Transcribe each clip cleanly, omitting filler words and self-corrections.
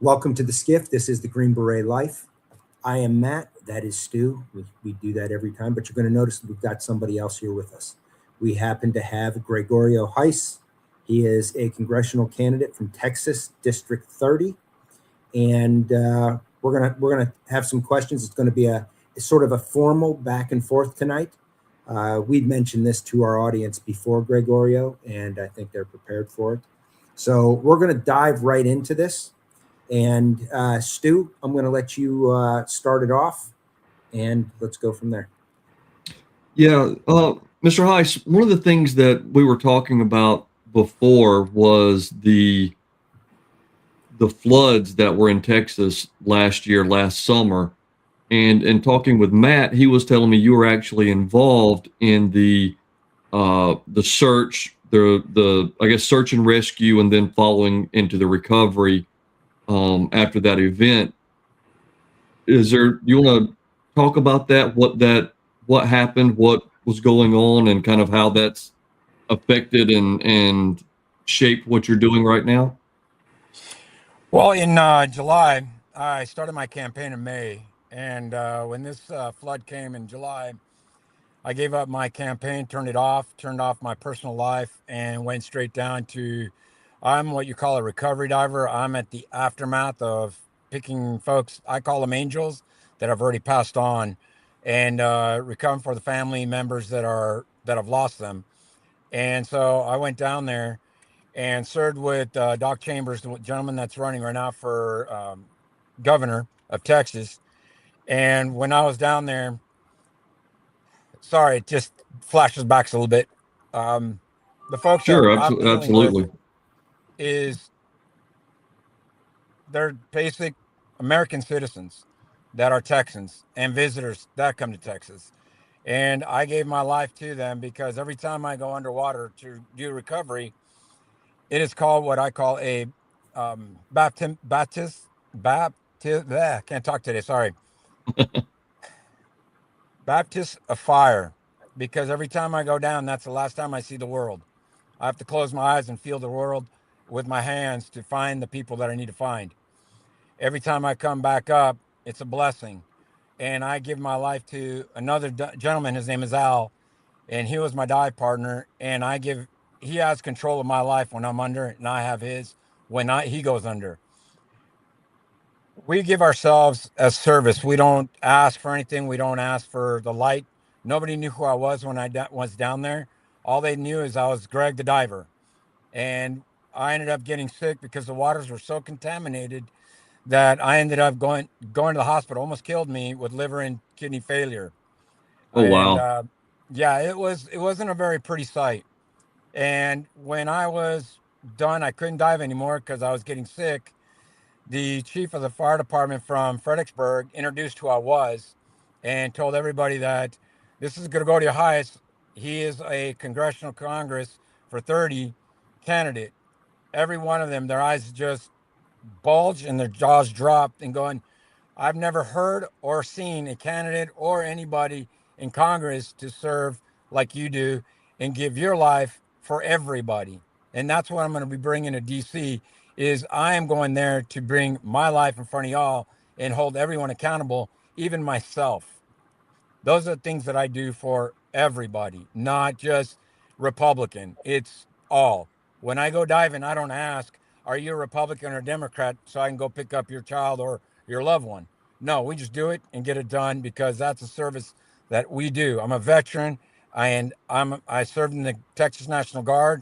Welcome to the SCIF. This is the Green Beret Life. I am Matt. That is Stu. We do that every time, but you're going to notice we've got somebody else here with us. We happen to have Gregorio Heise. He is a congressional candidate from Texas, District 30, and we're gonna have some questions. It's going to be a sort of a formal back and forth tonight. We'd mentioned this to our audience before, Gregorio, and I think they're prepared for it. So we're going to dive right into this. And Stu, I'm going to let you start it off, and let's go from there. Yeah, Mr. Heiss, one of the things that we were talking about before was the floods that were in Texas last summer. And in talking with Matt, he was telling me you were actually involved in the search, the I guess search and rescue, and then following into the recovery after that event. You want to talk about that? What happened? What was going on, and kind of how that's affected and shaped what you're doing right now? Well, in July, I started my campaign in May, and when this flood came in July, I gave up my campaign, turned off my personal life, and went straight down to, I'm what you call a recovery diver. I'm at the aftermath of picking folks, I call them angels, that have already passed on, and recovering for the family members that have lost them. And so I went down there and served with Doc Chambers, the gentleman that's running right now for governor of Texas. And when I was down there, sorry, it just flashes back a little bit. The folks that Sure, I'm dealing absolutely. with they're basic American citizens that are Texans and visitors that come to Texas. And I gave my life to them because every time I go underwater to do recovery, it is called what I call a can't talk today, sorry. Baptist of fire. Because every time I go down, that's the last time I see the world. I have to close my eyes and feel the world with my hands to find the people that I need to find. Every time I come back up, it's a blessing. And I give my life to another gentleman. His name is Al, and he was my dive partner. And he has control of my life when I'm under, and I have his when he goes under. We give ourselves a service. We don't ask for anything. We don't ask for the light. Nobody knew who I was when I was down there. All they knew is I was Greg the diver. And I ended up getting sick because the waters were so contaminated that I ended up going to the hospital. Almost killed me with liver and kidney failure. Oh, And wow. yeah, it wasn't a very pretty sight. And when I was done, I couldn't dive anymore because I was getting sick. The chief of the fire department from Fredericksburg introduced who I was and told everybody that this is Gregorio Heise. He is a congressional Congress for 30 candidate. Every one of them, their eyes just bulged and their jaws dropped and going, I've never heard or seen a candidate or anybody in Congress to serve like you do and give your life for everybody. And that's what I'm going to be bringing to DC is I am going there to bring my life in front of y'all and hold everyone accountable, even myself. Those are the things that I do for everybody, not just Republican. It's all. When I go diving, I don't ask, are you a Republican or Democrat so I can go pick up your child or your loved one? No, we just do it and get it done because that's a service that we do. I'm a veteran and I served in the Texas National Guard,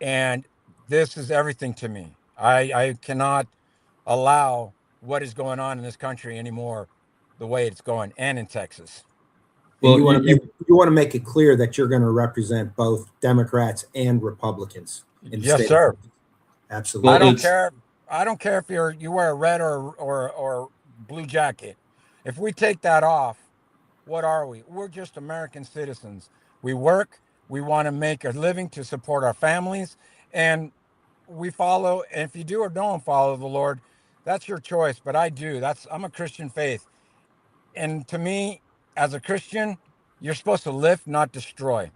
and this is everything to me. I cannot allow what is going on in this country anymore the way it's going, and in Texas. And Well, you want to make it clear that you're going to represent both Democrats and Republicans in the Yes, state. sir. Absolutely. I don't care. I don't care if you wear a red or blue jacket. If we take that off, what are we? We're just American citizens. We work. We want to make a living to support our families, and we follow. And if you do or don't follow the Lord, that's your choice. But I do. I'm a Christian faith, and to me, as a Christian, you're supposed to lift, not destroy.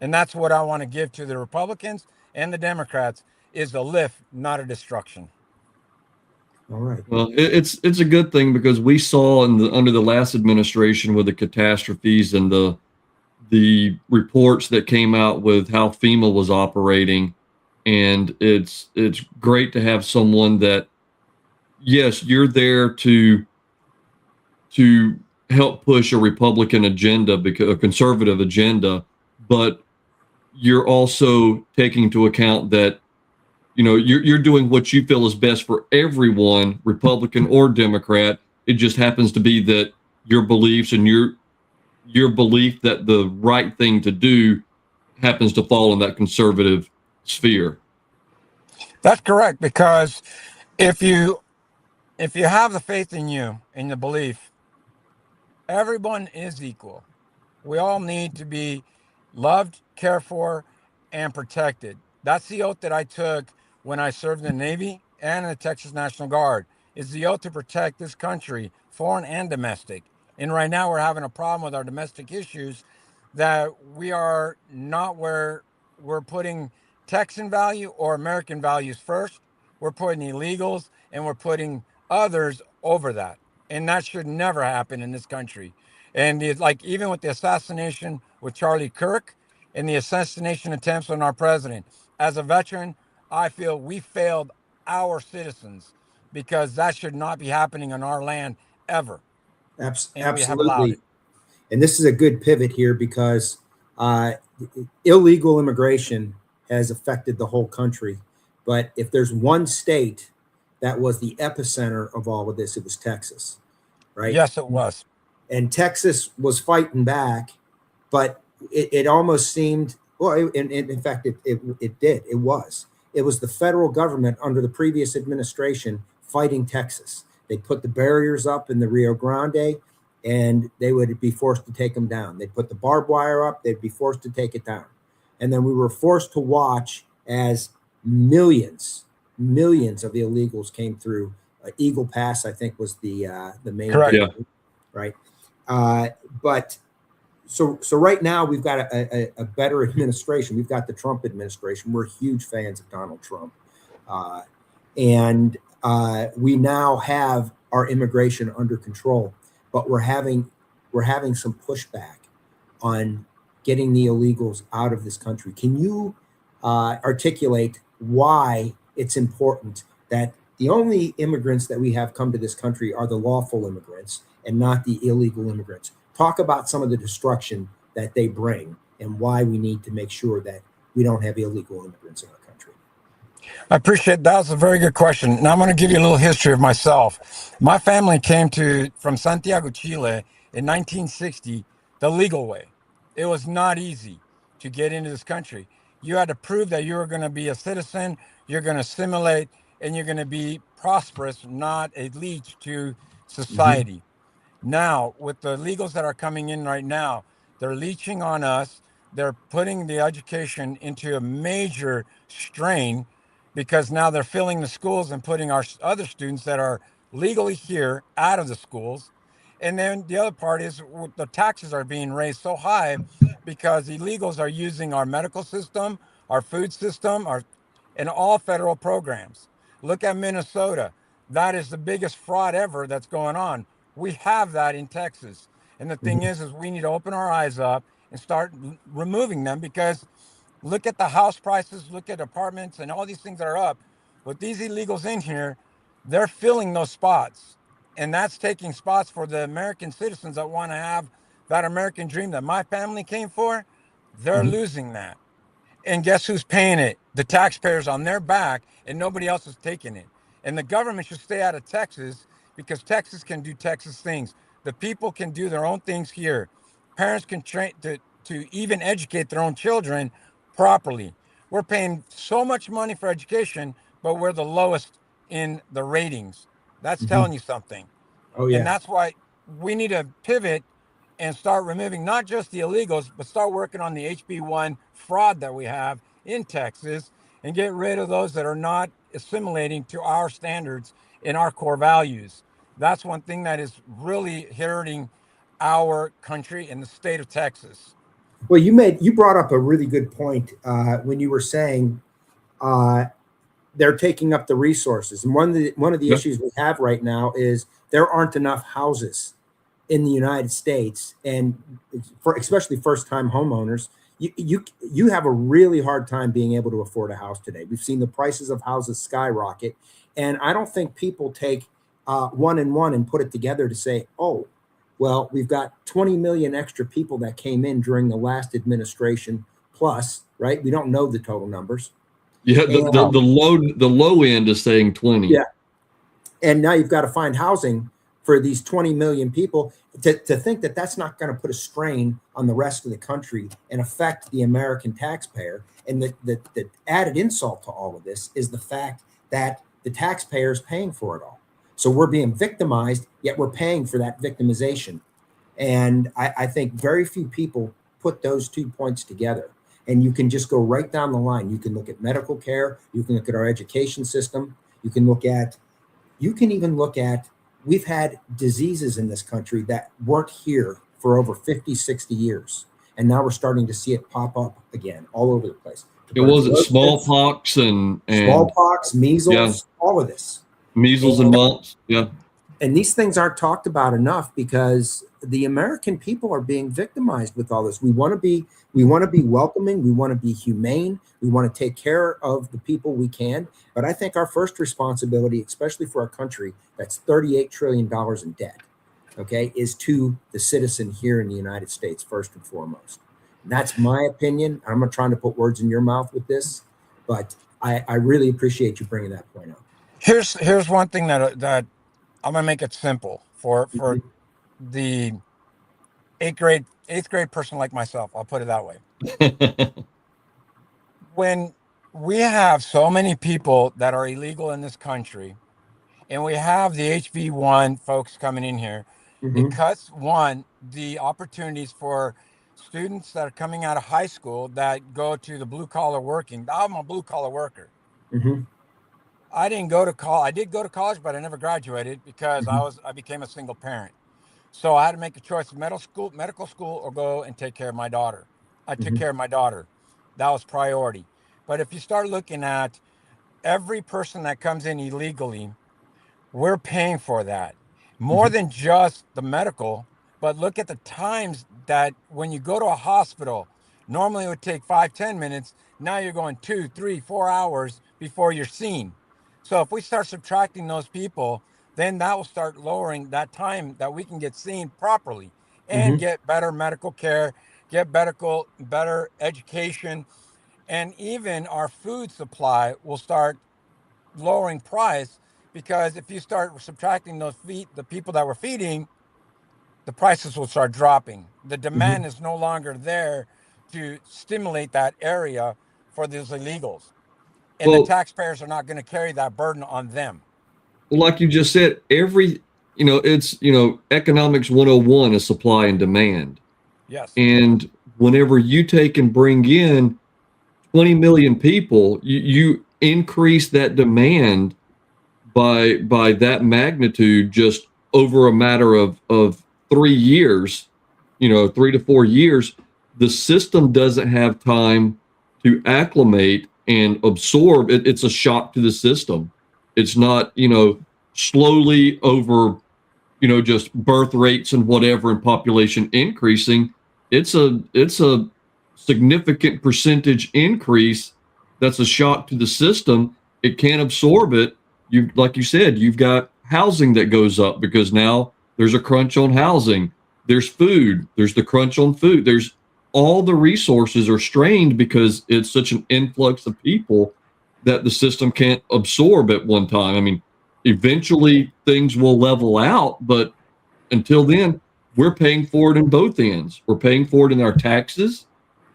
And that's what I want to give to the Republicans and the Democrats is a lift, not a destruction. All right. Well, it's a good thing because we saw under the last administration with the catastrophes and the reports that came out with how FEMA was operating, and it's great to have someone that, yes, you're there to help push a Republican agenda, because a conservative agenda, but you're also taking into account that you're doing what you feel is best for everyone, Republican or Democrat. It just happens to be that your beliefs and your belief that the right thing to do happens to fall in that conservative sphere. That's correct, because if you have the faith in you and the belief, everyone is equal. We all need to be loved, cared for, and protected. That's the oath that I took when I served in the Navy and in the Texas National Guard. Is the oath to protect this country, foreign and domestic. And right now we're having a problem with our domestic issues, that we are not where we're putting Texan value or American values first. We're putting illegals and we're putting others over that. And that should never happen in this country. And it's like, even with the assassination with Charlie Kirk and the assassination attempts on our president, as a veteran, I feel we failed our citizens, because that should not be happening on our land ever. And we have allowed Absolutely. it. And this is a good pivot here because uh, illegal immigration has affected the whole country. But if there's one state that was the epicenter of all of this, it was Texas, right? Yes, it was. And Texas was fighting back, but it almost seemed, well, in fact, it did. It was the federal government under the previous administration fighting Texas. They put the barriers up in the Rio Grande, and they would be forced to take them down. They'd put the barbed wire up, they'd be forced to take it down. And then we were forced to watch as millions of illegals came through. Eagle Pass, I think, was the main Correct. Yeah. right? But so right now we've got a better administration. We've got the Trump administration. We're huge fans of Donald Trump, and we now have our immigration under control. But we're having some pushback on getting the illegals out of this country. Can you articulate why it's important that the only immigrants that we have come to this country are the lawful immigrants and not the illegal immigrants? Talk about some of the destruction that they bring and why we need to make sure that we don't have illegal immigrants in our country. I appreciate that. Was a very good question. Now I'm going to give you a little history of myself. My family came from Santiago, Chile in 1960, the legal way. It was not easy to get into this country. You had to prove that you were going to be a citizen, you're going to assimilate, and you're going to be prosperous, not a leech to society. Now, with the illegals that are coming in right now, they're leeching on us. They're putting the education into a major strain, because now they're filling the schools and putting our other students that are legally here out of the schools. And then the other part is the taxes are being raised so high because illegals are using our medical system, our food system, and all federal programs. Look at Minnesota. That is the biggest fraud ever that's going on. We have that in Texas. And the thing is we need to open our eyes up and start removing them, because look at the house prices, look at apartments and all these things that are up. With these illegals in here, they're filling those spots. And that's taking spots for the American citizens that want to have that American dream that my family came for. They're losing that. And guess who's paying it? The taxpayers on their back, and nobody else is taking it. And the government should stay out of Texas, because Texas can do Texas things. The people can do their own things here. Parents can train to even educate their own children properly. We're paying so much money for education, but we're the lowest in the ratings. That's telling you something. Oh And yeah. that's why we need to pivot and start removing not just the illegals, but start working on the HB1 fraud that we have in Texas, and get rid of those that are not assimilating to our standards and our core values. That's one thing that is really hurting our country and the state of Texas. Well, you brought up a really good point when you were saying uh, they're taking up the resources. And one of the issues we have right now is there aren't enough houses in the United States, and for especially first-time homeowners, you have a really hard time being able to afford a house today. We've seen the prices of houses skyrocket, and I don't think people take one and one and put it together to say, oh, well, we've got 20 million extra people that came in during the last administration plus, right? We don't know the total numbers. Yeah, the low end is saying 20. Yeah. And now you've got to find housing for these 20 million people. To think that that's not going to put a strain on the rest of the country and affect the American taxpayer. And the added insult to all of this is the fact that the taxpayer is paying for it all. So we're being victimized, yet we're paying for that victimization. And I think very few people put those 2 points together. And you can just go right down the line. You can look at medical care. You can look at our education system. You can even look at, we've had diseases in this country that weren't here for over 50, 60 years. And now we're starting to see it pop up again all over the place. It wasn't smallpox and smallpox, measles, all of this. Measles and mumps. Yeah. And these things aren't talked about enough because the American people are being victimized with all this. We want to be welcoming. We want to be humane. We want to take care of the people we can. But I think our first responsibility, especially for a country that's $38 trillion in debt, okay, is to the citizen here in the United States, first and foremost. And that's my opinion. I'm not trying to put words in your mouth with this, but I really appreciate you bringing that point up. Here's one thing that I'm gonna make it simple for the eighth grade person like myself. I'll put it that way. When we have so many people that are illegal in this country, and we have the HB1 folks coming in here, it cuts the opportunities for students that are coming out of high school that go to the blue collar working. I'm a blue collar worker. I didn't go to college. I did go to college, but I never graduated because I became a single parent. So I had to make a choice of medical school, or go and take care of my daughter. I took care of my daughter. That was priority. But if you start looking at every person that comes in illegally, we're paying for that. More than just the medical, but look at the times that when you go to a hospital, normally it would take 5-10 minutes. Now you're going 2, 3, 4 hours before you're seen. So if we start subtracting those people, then that will start lowering that time that we can get seen properly and get better medical care, get better education, and even our food supply will start lowering price, because if you start subtracting the people that we're feeding, the prices will start dropping. The demand is no longer there to stimulate that area for those illegals. And the taxpayers are not going to carry that burden on them. Like you just said, it's economics 101 is supply and demand. Yes. And whenever you take and bring in 20 million people, you increase that demand by that magnitude just over a matter of 3 years, 3 to 4 years. The system doesn't have time to acclimate and absorb it. It's a shock to the system. It's not, slowly over, just birth rates and whatever and population increasing. It's a significant percentage increase. That's a shock to the system. It can't absorb it. Like you said, you've got housing that goes up because now there's a crunch on housing. There's food. There's the crunch on food. There's all the resources are strained because it's such an influx of people that the system can't absorb at one time. I mean, eventually things will level out, but until then, we're paying for it in both ends. We're paying for it in our taxes,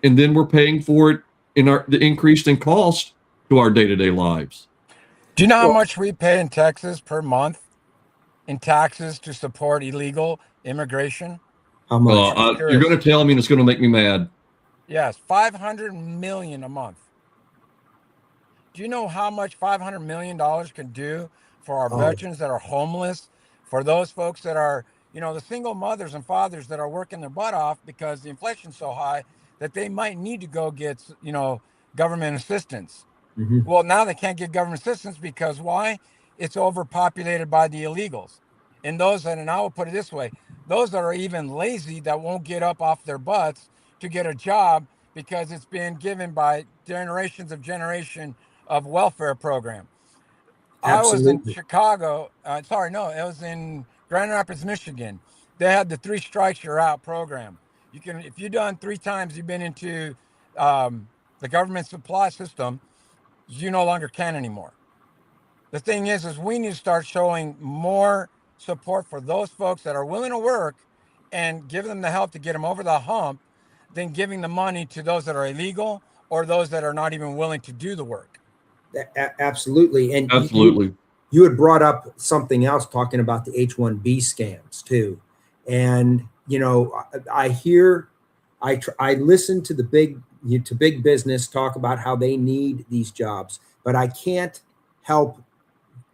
and then we're paying for it in the increase in cost to our day-to-day lives. Do you know how much we pay in Texas per month in taxes to support illegal immigration? How much? You're going to tell me, and it's going to make me mad. Yes, $500 million a month. Do you know how much $500 million can do for our veterans that are homeless, for those folks that are, the single mothers and fathers that are working their butt off because the inflation's so high that they might need to go get, government assistance? Mm-hmm. Well, now they can't get government assistance because why? It's overpopulated by the illegals. And those that, and I will put it this way, those that are even lazy that won't get up off their butts to get a job because it's been given by generation of welfare program. I was in Absolutely. Chicago. Sorry, no, it was in Grand Rapids, Michigan. They had the 3 strikes you're out program. You can, if you've done 3 times, you've been into the government supply system, you no longer can anymore. The thing is we need to start showing more support for those folks that are willing to work and give them the help to get them over the hump than giving the money to those that are illegal or those that are not even willing to do the work. Absolutely. And Absolutely. you had brought up something else talking about the H-1B scams too. And, you know, I listen to to big business talk about how they need these jobs, but I can't help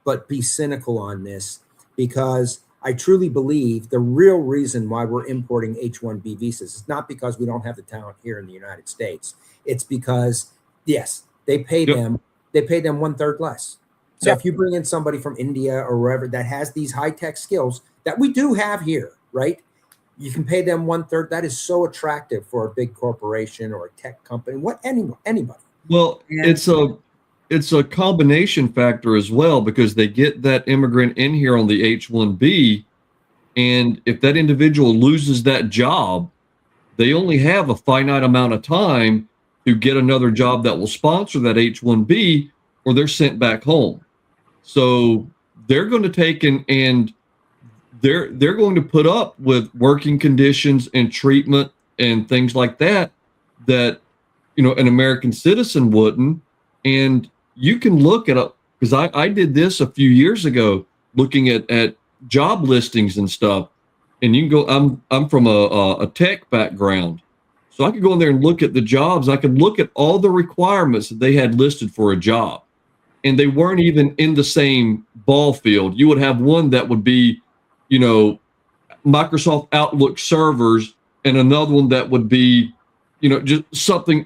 but be cynical on this because I truly believe the real reason why we're importing H-1B visas is not because we don't have the talent here in the United States. It's because, yes, they pay them 1/3 less. So Yep. if you bring in somebody from India or wherever that has these high-tech skills that we do have here, right? You can pay them 1/3. That is so attractive for a big corporation or a tech company, anybody. Well, And it's a combination factor as well because they get that immigrant in here on the H-1B, and if that individual loses that job, they only have a finite amount of time to get another job that will sponsor that H-1B, or they're sent back home. So they're going to take and they're going to put up with working conditions and treatment and things like that that an American citizen wouldn't. And you can look at because I did this a few years ago, looking at job listings and stuff. And you can go. I'm from a tech background, so I could go in there and look at the jobs. I could look at all the requirements that they had listed for a job, and they weren't even in the same ball field. You would have one that would be, Microsoft Outlook servers, and another one that would be, just something,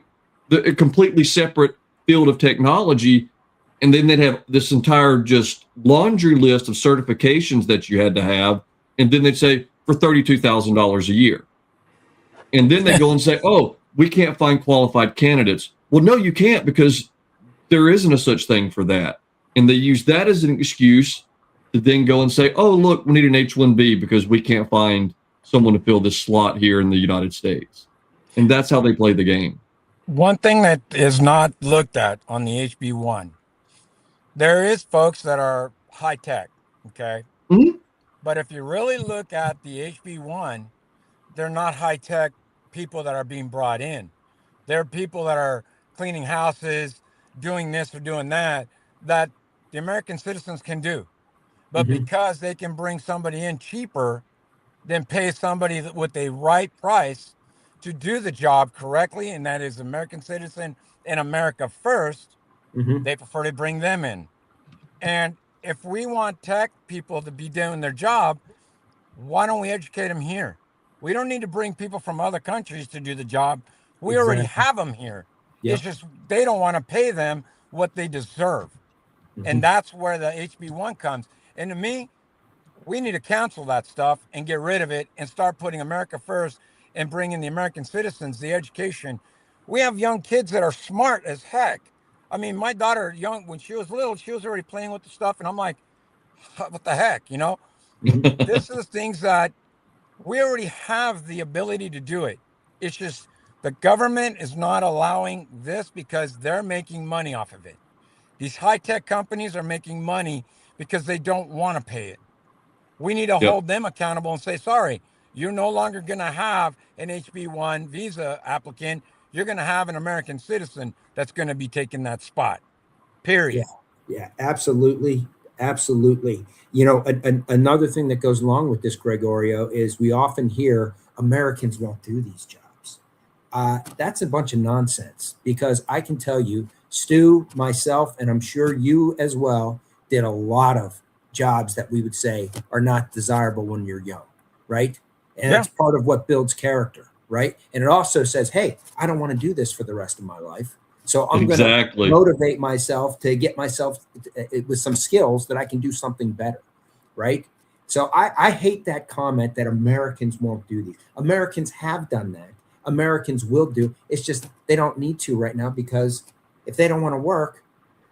a completely separate field of technology. And then they'd have this entire just laundry list of certifications that you had to have. And then they'd say for $32,000 a year. And then they go and say, oh, we can't find qualified candidates. Well, no, you can't because there isn't a such thing for that. And they use that as an excuse to then go and say, oh, look, we need an H-1B because we can't find someone to fill this slot here in the United States. And that's how they play the game. One thing that is not looked at on the HB1, there is folks that are high tech, okay? Mm-hmm. But if you really look at the HB1, they're not high tech people that are being brought in. They're people that are cleaning houses, doing this or doing that the American citizens can do. But Mhm. because they can bring somebody in cheaper than pay somebody with a right price to do the job correctly, and that is American citizen and America first, Mhm. they prefer to bring them in. And if we want tech people to be doing their job, why don't we educate them here? We don't need to bring people from other countries to do the job. We already Exactly. have them here. Yeah. It's just they don't want to pay them what they deserve. And Mhm. that's where the HB1 comes. And to me, we need to cancel that stuff and get rid of it and start putting America first and bringing the American citizens, the education. We have young kids that are smart as heck. I mean, my daughter, young, when she was little, she was already playing with the stuff. And I'm like, what the heck, Mhm. This is things that we already have the ability to do it. It's just the government is not allowing this because they're making money off of it. These high tech companies are making money because they don't want to pay it. We need to Yep. hold them accountable and say, sorry, you're no longer going to have an HB1 visa applicant. You're going to have an American citizen that's going to be taking that spot, Yeah. period. Yeah. Absolutely. Absolutely. Another thing that goes along with this, Gregorio, is we often hear Americans won't do these jobs. That's a bunch of nonsense because I can tell you, Stu, myself, and I'm sure you as well, did a lot of jobs that we would say are not desirable when you're young, right? And Yeah. that's part of what builds character, right? And it also says, hey, I don't want to do this for the rest of my life. So I'm going Exactly. to motivate myself to get myself with some skills that I can do something better, right? So I hate that comment that Americans won't do these. Americans have done that. Americans will do. It's just they don't need to right now, because if they don't want to work,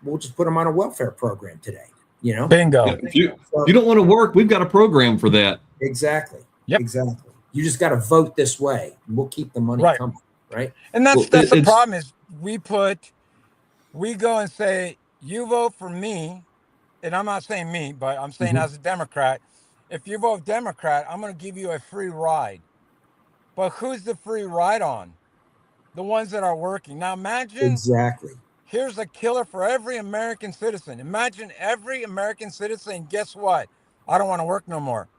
we'll just put them on a welfare program today, you know? Bingo. Yeah, if you don't want to work, we've got a program for that. Exactly. Yep. Exactly. You just got to vote this way, and we'll keep the money Right. coming, right? And that's Well, the problem is we go and say, you vote for me, and I'm not saying me, but I'm saying as a Democrat, if you vote Democrat, I'm going to give you a free ride. But who's the free ride on? The ones that are working. Now imagine, Exactly. here's a killer for every American citizen. Imagine every American citizen, guess what? I don't want to work no more.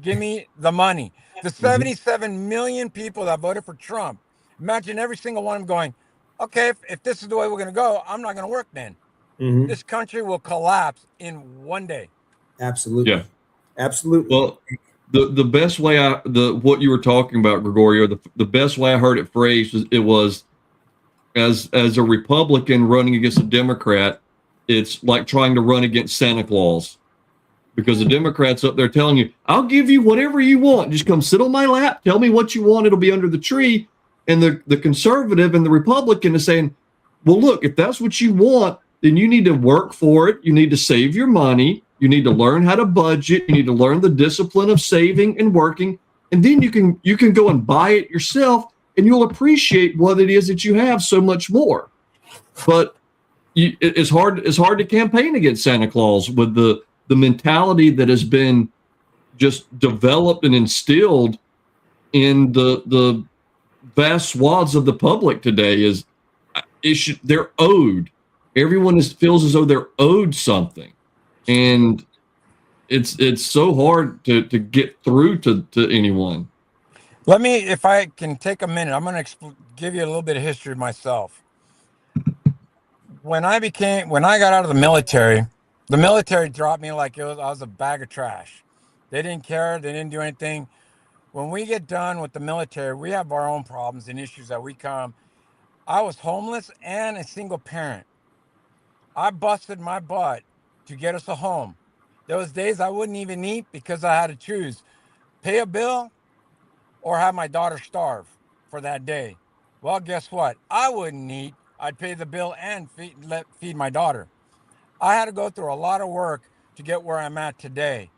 Give me the money. The 77 million people that voted for Trump, imagine every single one of them going, okay, if this is the way we're going to go, I'm not going to work then. This country will collapse in one day. Absolutely. Yeah. Absolutely. Well, the best way what you were talking about, Gregorio, the best way I heard it phrased was as a Republican running against a Democrat, it's like trying to run against Santa Claus, because the Democrats up there telling you, I'll give you whatever you want. Just come sit on my lap. Tell me what you want. It'll be under the tree. And the conservative and the Republican is saying, well, look, if that's what you want, then you need to work for it. You need to save your money. You need to learn how to budget. You need to learn the discipline of saving and working. And then you can go and buy it yourself, and you'll appreciate what it is that you have so much more. But it's hard to campaign against Santa Claus with the mentality that has been just developed and instilled in the vast swaths of the public today. They're owed. Everyone feels as though they're owed something, and it's so hard to get through to anyone. Let me, if I can take a minute, I'm going to give you a little bit of history of myself. When I got out of the military dropped me like I was a bag of trash. They didn't care. They didn't do anything. When we get done with the military, we have our own problems and issues that we come. I was homeless and a single parent. I busted my butt to get us a home. There was days I wouldn't even eat because I had to choose pay a bill or have my daughter starve for that day. Well, guess what? I wouldn't eat. I'd pay the bill and feed my daughter. I had to go through a lot of work to get where I'm at today.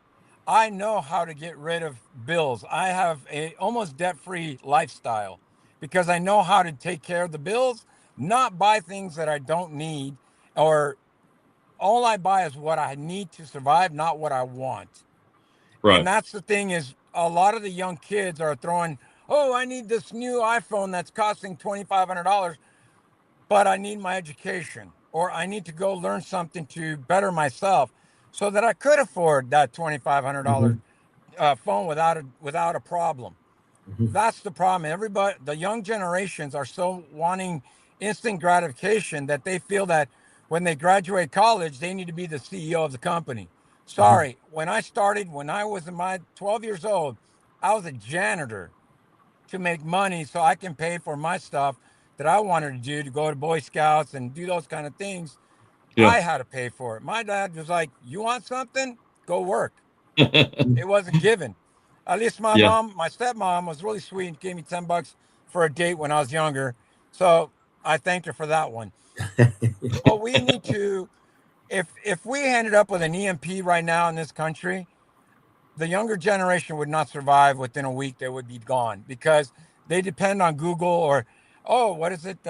I know how to get rid of bills. I have a almost debt-free lifestyle because I know how to take care of the bills, not buy things that I don't need, or all I buy is what I need to survive, not what I want. Right. And that's the thing is a lot of the young kids are throwing, oh, I need this new iPhone that's costing $2,500, but I need my education, or I need to go learn something to better myself so that I could afford that $2,500 phone without a problem. That's the problem. Everybody, the young generations are so wanting instant gratification that they feel that when they graduate college, they need to be the CEO of the company. Sorry, when I started, when I was in my 12 years old, I was a janitor to make money so I can pay for my stuff that I wanted to do, to go to Boy Scouts and do those kind of things. Yeah. I had to pay for it. My dad was like, you want something? Go work. It wasn't given. At least my stepmom was really sweet and gave me $10 for a date when I was younger. So I thanked her for that one. But we need to, if we ended up with an EMP right now in this country, the younger generation would not survive within a week. They would be gone because they depend on Google or, oh, what is it?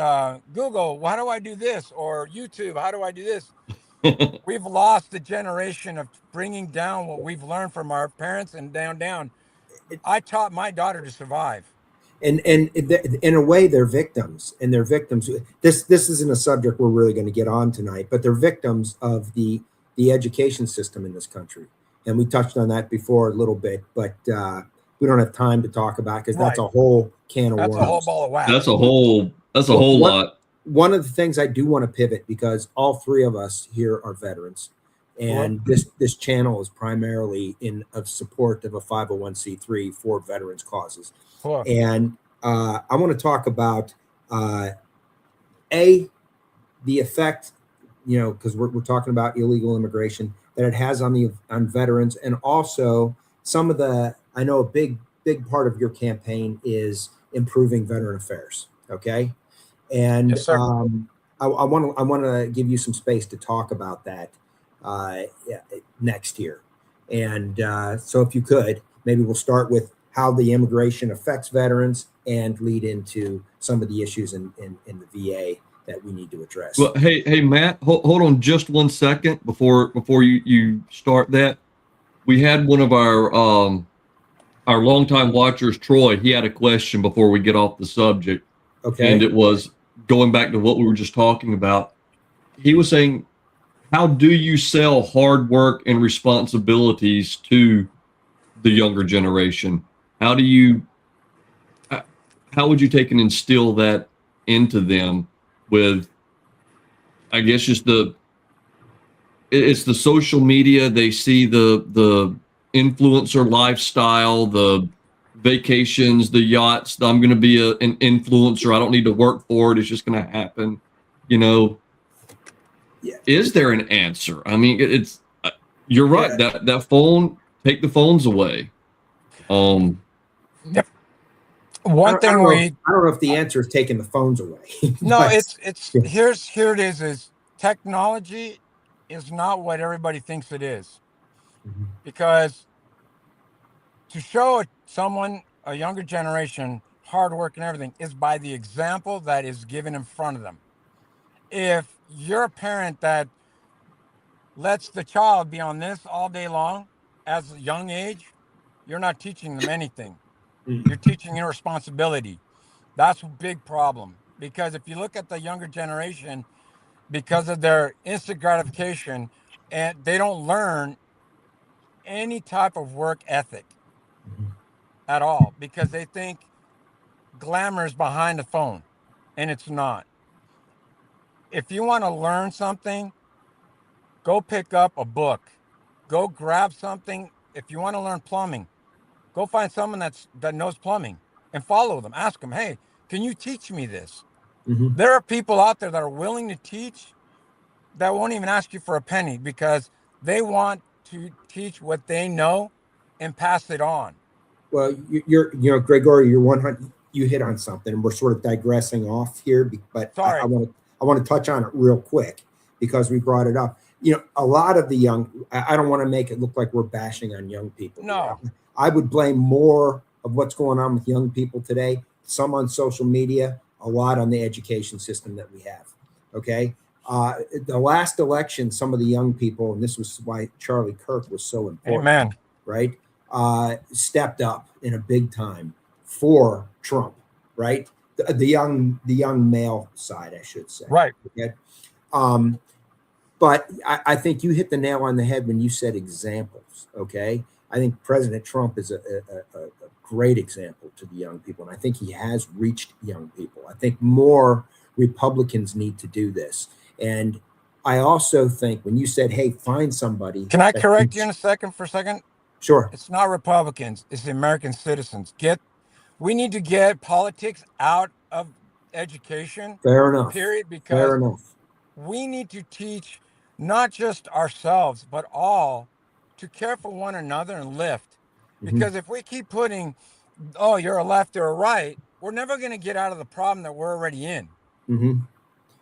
Google, how do I do this? Or YouTube, how do I do this? We've lost the generation of bringing down what we've learned from our parents and down. I taught my daughter to survive. And in a way, they're victims, and they're victims. This isn't a subject we're really going to get on tonight, but they're victims of the education system in this country. And we touched on that before a little bit, but we don't have time to talk about, because that's a whole can of worms. That's a whole ball of wax. That's a whole lot. One of the things I do want to pivot, because all three of us here are veterans, and this channel is primarily in support of a 501c3 for veterans causes. And I want to talk about the effect, because we're talking about illegal immigration, that it has on veterans, and also some of I know a big part of your campaign is improving veteran affairs. Okay, and Yes, sir. I want to give you some space to talk about that next year, and so if you could, maybe we'll start with how the immigration affects veterans and lead into some of the issues in the VA that we need to address. Well, hey, Matt, hold on just 1 second before you start that. We had one of our longtime watchers, Troy. He had a question before we get off the subject, Okay. and it was going back to what we were just talking about. He was saying, how do you sell hard work and responsibilities to the younger generation? How would you take and instill that into them with, I guess, just it's the social media. They see the influencer lifestyle, the vacations, the yachts. I'm going to be an influencer. I don't need to work for it. It's just going to happen. Yeah. Is there an answer? I mean, it's you're right. That phone, take the phones away. Yep. One thing I don't know if the answer is taking the phones away. No, it's here it is technology is not what everybody thinks it is. Mhm. Because to show someone, a younger generation, hard work and everything is by the example that is given in front of them. If you're a parent that lets the child be on this all day long as a young age, you're not teaching them anything. You're teaching irresponsibility. That's a big problem. Because if you look at the younger generation, because of their instant gratification, and they don't learn any type of work ethic at all, because they think glamour is behind the phone, and it's not. If you want to learn something, go pick up a book, go grab something. If you want to learn plumbing, go find someone that knows plumbing and follow them. Ask them, hey, can you teach me this? Mhm. There are people out there that are willing to teach that won't even ask you for a penny because they want to teach what they know and pass it on. Well, Gregorio, you hit on something, and we're sort of digressing off here, but Sorry. I want to touch on it real quick because we brought it up. A lot of the young, I don't want to make it look like we're bashing on young people. No. I would blame more of what's going on with young people today, some on social media, a lot on the education system that we have. Okay. The last election, some of the young people, and this was why Charlie Kirk was so important. Amen. Right? Stepped up in a big time for Trump, right? The young male side, I should say. Right. Okay? But I think you hit the nail on the head when you said examples. Okay, I think President Trump is a great example to the young people, and I think he has reached young people. I think more Republicans need to do this, and I also think when you said, "Hey, find somebody," can I correct you in a second? Sure. It's not Republicans; it's the American citizens. We need to get politics out of education. Fair enough. Period. Because fair enough. We need to teach not just ourselves, but all to care for one another and lift. Because if we keep putting, oh, you're a left or a right, we're never going to get out of the problem that we're already in.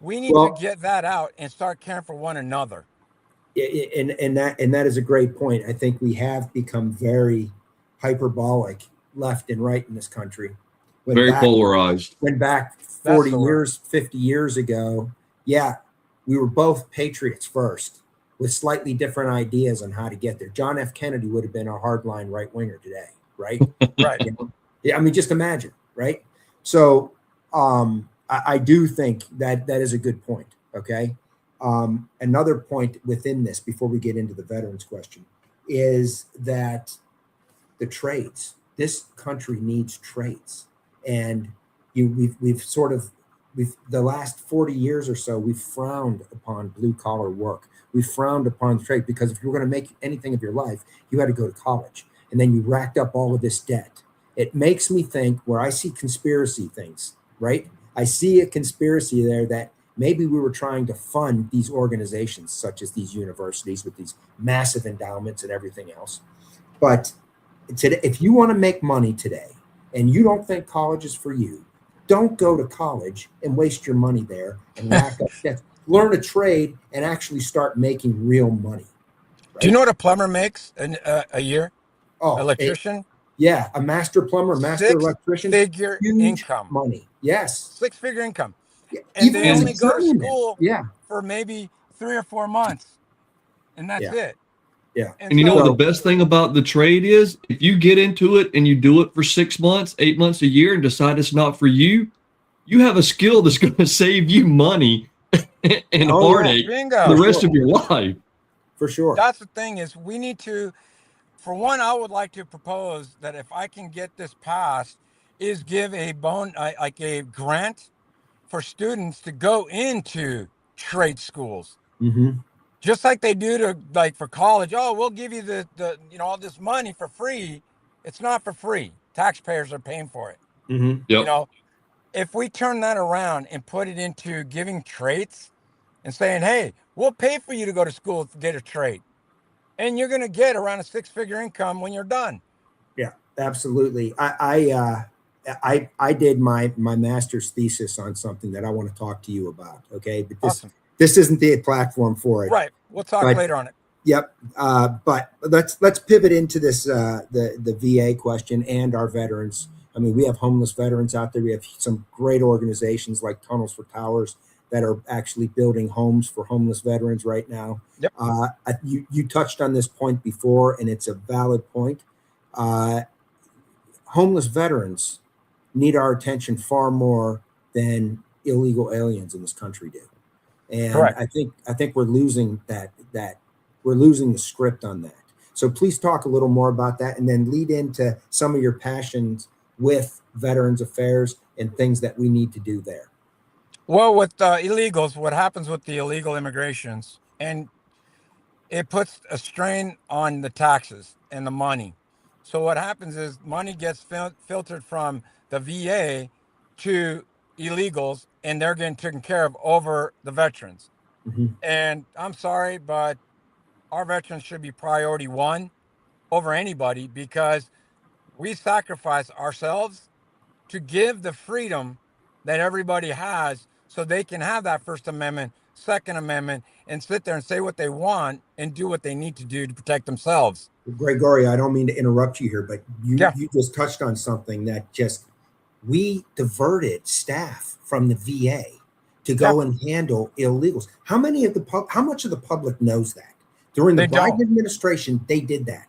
We need to get that out and start caring for one another. And that is a great point. I think we have become very hyperbolic left and right in this country. Very polarized. Went back 40 years, 50 years ago. Yeah, we were both patriots first with slightly different ideas on how to get there. John F. Kennedy would have been a hardline right winger today, right? Right. I mean, just imagine, right? So I do think that is a good point. Okay. Another point within this, before we get into the veterans question, is that the trades. This country needs trades, and we've the last 40 years or so, we've frowned upon blue collar work. We've frowned upon trade because if you were going to make anything of your life, you had to go to college, and then you racked up all of this debt. It makes me think, where I see conspiracy things, right? I see a conspiracy there that Maybe we were trying to fund these organizations, such as these universities with these massive endowments and everything else. But today, if you want to make money today and you don't think college is for you, don't go to college and waste your money there and rack up debt. Learn a trade and actually start making real money. Right? Do you know what a plumber makes a year? Oh, Electrician? yeah, a master plumber, master electrician, Six-figure huge income. money. Yes. Six-figure income. Yeah. And Even they as a only go to journeyman. school Yeah. for maybe 3 or 4 months. And that's it. Yeah. And you know what the best thing about the trade is? If you get into it and you do it for 6 months, 8 months, a year, and decide it's not for you, you have a skill that's going to save you money and heartache the rest of your life. For sure. That's the thing is we need to, for one, I would like to propose that if I can get this passed, is give like a grant for students to go into trade schools. Mm-hmm. Just like they do to like for college. Oh, we'll give you the all this money for free. It's not for free. Taxpayers are paying for it. Mm-hmm. Yep. If we turn that around and put it into giving trades and saying, hey, we'll pay for you to go to school to get a trade. And you're going to get around a 6-figure income when you're done. Yeah, absolutely. I did my master's thesis on something that I want to talk to you about. Okay, but this isn't the platform for it. Right. We'll talk later on it. Yep. But let's pivot into this the VA question and our veterans. I mean, we have homeless veterans out there. We have some great organizations like Tunnels for Towers that are actually building homes for homeless veterans right now. Yep. You touched on this point before, and it's a valid point. Homeless veterans need our attention far more than illegal aliens in this country do. And correct. I think we're losing that we're losing the script on that. So please talk a little more about that and then lead into some of your passions with Veterans Affairs and things that we need to do there. Well, with illegals, what happens with the illegal immigrations, and it puts a strain on the taxes and the money. So what happens is money gets filtered from the VA to illegals, and they're getting taken care of over the veterans. Mm-hmm. And I'm sorry, but our veterans should be priority one over anybody because we sacrifice ourselves to give the freedom that everybody has so they can have that First Amendment, Second Amendment, and sit there and say what they want and do what they need to do to protect themselves. Gregorio, I don't mean to interrupt you here, but you just touched on something that we diverted staff from the VA to go and handle illegals. How much of the public knows that? During the Biden administration, they did that.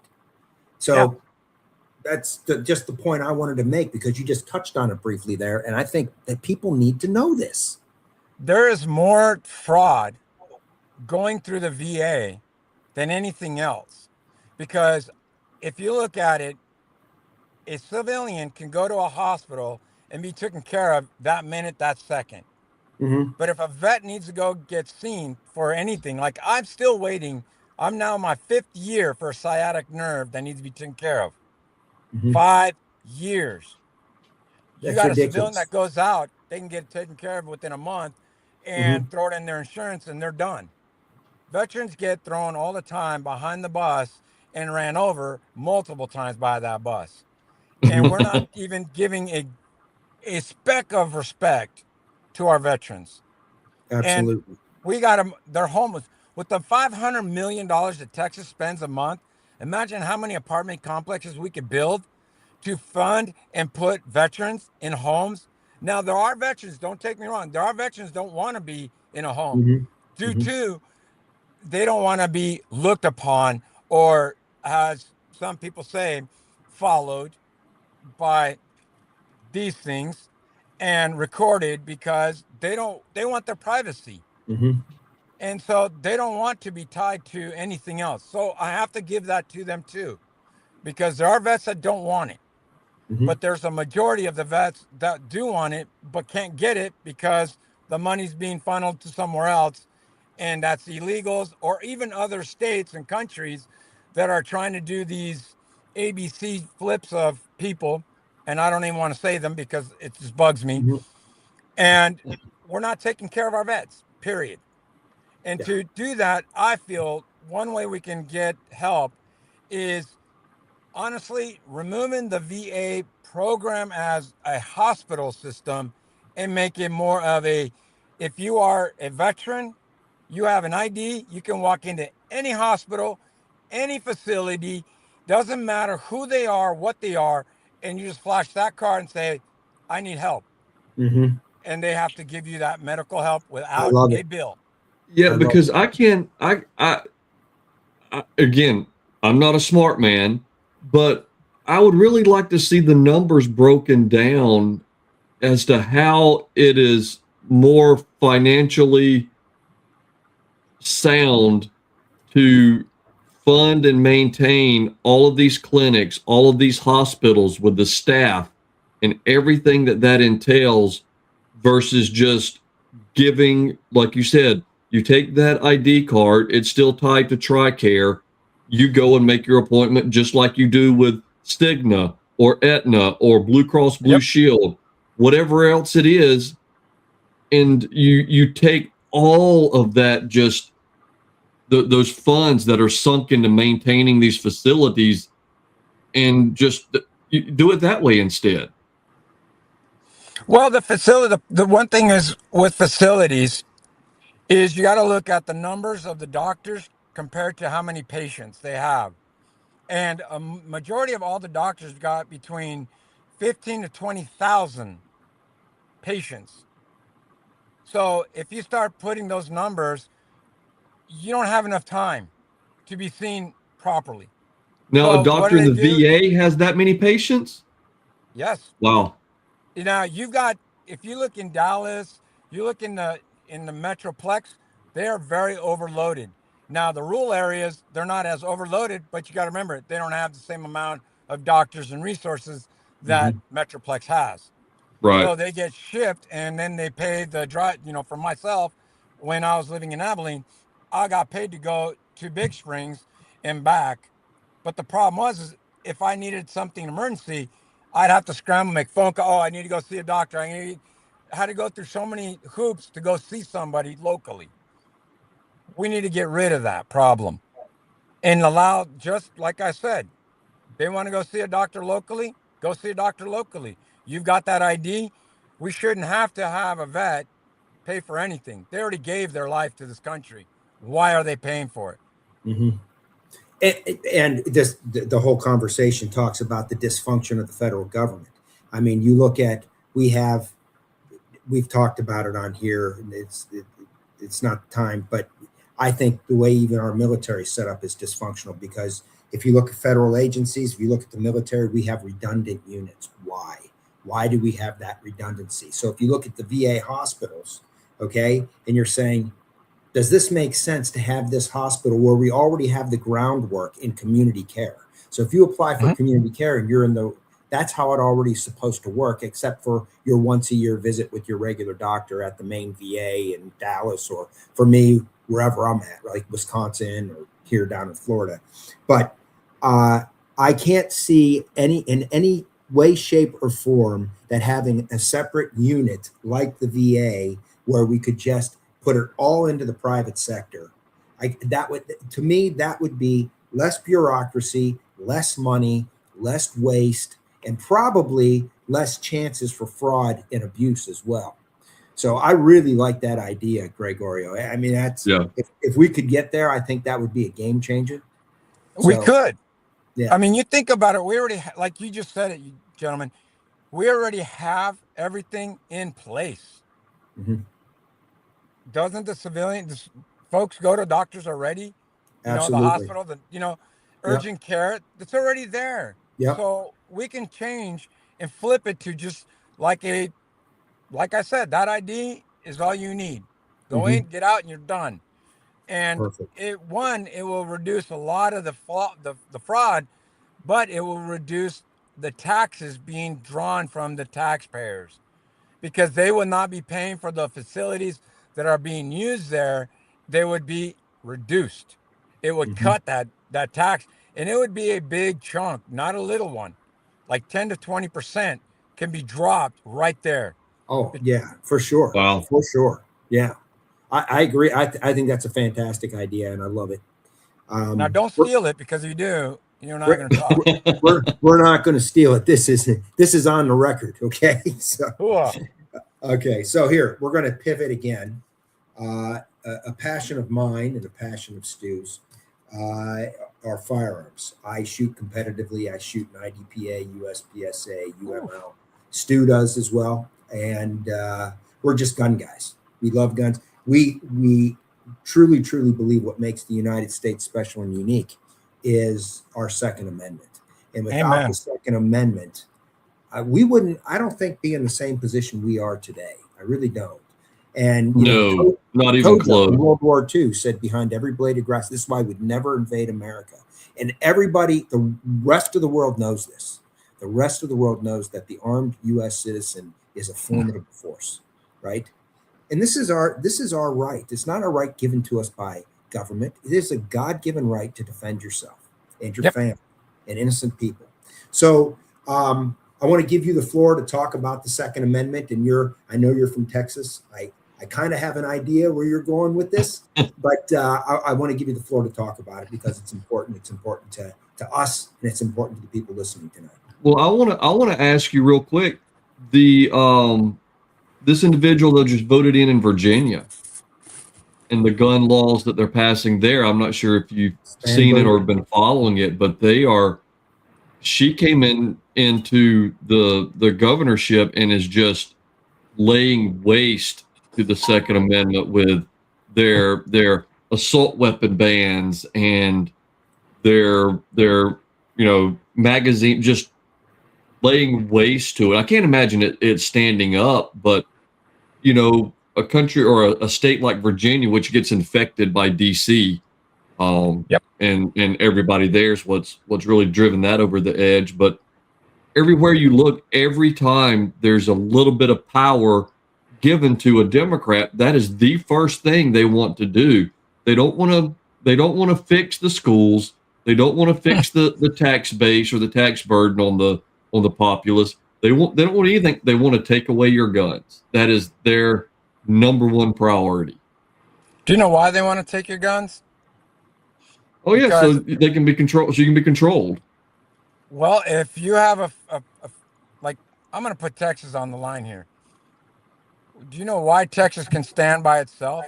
So that's just the point I wanted to make because you just touched on it briefly there. And I think that people need to know this. There is more fraud going through the VA than anything else. Because if you look at it, a civilian can go to a hospital and be taken care of that minute, that second. Mm-hmm. But if a vet needs to go get seen for anything, like I'm still waiting. I'm now in my 5th year for a sciatic nerve that needs to be taken care of. Mm-hmm. 5 years. That's you got ridiculous. A civilian that goes out, they can get it taken care of within a month and throw it in their insurance and they're done. Veterans get thrown all the time behind the bus and ran over multiple times by that bus. And we're not even giving a speck of respect to our veterans. Absolutely. And we got them, they're homeless. With the $500 million that Texas spends a month, imagine how many apartment complexes we could build to fund and put veterans in homes. Now, there are veterans, don't take me wrong, there are veterans don't want to be in a home due to they don't want to be looked upon or, as some people say, followed by these things and recorded because they want their privacy. And so they don't want to be tied to anything else. So I have to give that to them too, because there are vets that don't want it. But there's a majority of the vets that do want it, but can't get it because the money's being funneled to somewhere else. And that's illegals or even other states and countries that are trying to do these ABC flips of people. And I don't even want to say them because it just bugs me. And we're not taking care of our vets, period. And to do that, I feel one way we can get help is honestly removing the VA program as a hospital system and make it more of a, if you are a veteran, you have an ID, you can walk into any hospital, any facility, doesn't matter who they are, what they are, and you just flash that card and say, I need help. Mm-hmm. And they have to give you that medical help I without love a it. bill. Yeah, I love because I can't. Again, I'm not a smart man, but I would really like to see the numbers broken down as to how it is more financially sound to fund and maintain all of these clinics, all of these hospitals with the staff and everything that that entails versus just giving, like you said, you take that ID card, it's still tied to TRICARE. You go and make your appointment just like you do with Stigna or Aetna or Blue Cross Blue Yep. Shield, whatever else it is, and you take all of that, just those funds that are sunk into maintaining these facilities, and just you do it that way instead. Well, the facility, the one thing is with facilities is you got to look at the numbers of the doctors compared to how many patients they have. And a majority of all the doctors got between 15 to 20,000 patients. So if you start putting those numbers, you don't have enough time to be seen properly. Now, a So what doctor do in they the do? VA has that many patients? Yes. Wow. Now you've got, if you look in Dallas, you look in the Metroplex, they are very overloaded. Now the rural areas, they're not as overloaded, but you got to remember they don't have the same amount of doctors and resources that Mm-hmm. Metroplex has. Right. So they get shipped and then they pay the drive. For myself, when I was living in Abilene, I got paid to go to Big Springs and back. But the problem was, is if I needed something emergency, I'd have to scramble, make phone call. Oh, I need to go see a doctor. I had to go through so many hoops to go see somebody locally. We need to get rid of that problem and allow, just like I said, they want to go see a doctor locally, go see a doctor locally. You've got that ID. We shouldn't have to have a vet pay for anything. They already gave their life to this country. Why are they paying for it? Mm-hmm. And this, the whole conversation talks about the dysfunction of the federal government. I mean, you look at, we've talked about it on here, and it's not time, but I think the way even our military setup is dysfunctional, because if you look at federal agencies, if you look at the military, we have redundant units. Why? Why do we have that redundancy? So if you look at the VA hospitals, okay, and you're saying, does this make sense to have this hospital where we already have the groundwork in community care? So if you apply for community care and you're in the, that's how it already is supposed to work, except for your once a year visit with your regular doctor at the main VA in Dallas, or for me, wherever I'm at, like Wisconsin or here down in Florida. But I can't see in any way, shape, or form that having a separate unit like the VA where we could just put it all into the private sector. That would, to me, that would be less bureaucracy, less money, less waste, and probably less chances for fraud and abuse as well. So I really like that idea, Gregorio. I mean, that's, Yeah. if we could get there, I think that would be a game changer. We So could. yeah. I mean, you think about it. We already, like you just said it, you gentlemen, we already have everything in place. Mm-hmm. Doesn't the folks go to doctors already? The Absolutely. hospital, Yep. urgent care, it's already there. Yep. So we can change and flip it to just like like I said, that ID is all you need. Go Mm-hmm. in, get out, and you're done. And Perfect. it will reduce a lot of the fraud, but it will reduce the taxes being drawn from the taxpayers, because they would not be paying for the facilities that are being used there. They would be reduced. It would Mm-hmm. cut that tax, and it would be a big chunk, not a little one. Like 10 to 20% can be dropped right there. Oh yeah, for sure. Wow. For sure. Yeah. I agree. I think that's a fantastic idea and I love it. Now, don't We're, steal it, because if you do, you're not we're, going to talk. we're not going to steal it. This is on the record. Okay. So, Cool. okay. So here we're going to pivot again. A passion of mine and a passion of Stu's are firearms. I shoot competitively. I shoot in IDPA, USPSA, UML. Stu does as well, and we're just gun guys. We love guns. We truly believe what makes the United States special and unique is our Second Amendment. And without Amen. the Second Amendment, we wouldn't. I don't think be in the same position we are today. I really don't. And No, not even Koza close. in World War II said, "Behind every blade of grass." This is why we'd never invade America. And everybody, the rest of the world knows this. The rest of the world knows that the armed U.S. citizen is a formidable force, right? And this is our right. It's not a right given to us by government. It is a God-given right to defend yourself and your family and innocent people. So I want to give you the floor to talk about the Second Amendment. And I know you're from Texas. I kind of have an idea where you're going with this, but I want to give you the floor to talk about it because it's important. It's important to us, and it's important to the people listening tonight. Well, I want to ask you real quick. The this individual that just voted in Virginia and the gun laws that they're passing there. I'm not sure if you've seen it or been following it, but she came into the governorship and is just laying waste to the Second Amendment with their assault weapon bans and their magazine, just laying waste to it. I can't imagine it standing up, but a country or a state like Virginia, which gets infected by DC, and everybody there's what's really driven that over the edge. But everywhere you look, every time there's a little bit of power given to a Democrat, that is the first thing they want to do. They don't want to fix the schools. They don't want to fix the tax base or the tax burden on the populace. They don't want anything. They want to take away your guns. That is their number one priority. Do you know why they want to take your guns? Oh yeah, so they can be controlled. So you can be controlled. Well, if you have like, I'm going to put Texas on the line here. Do you know why Texas can stand by itself?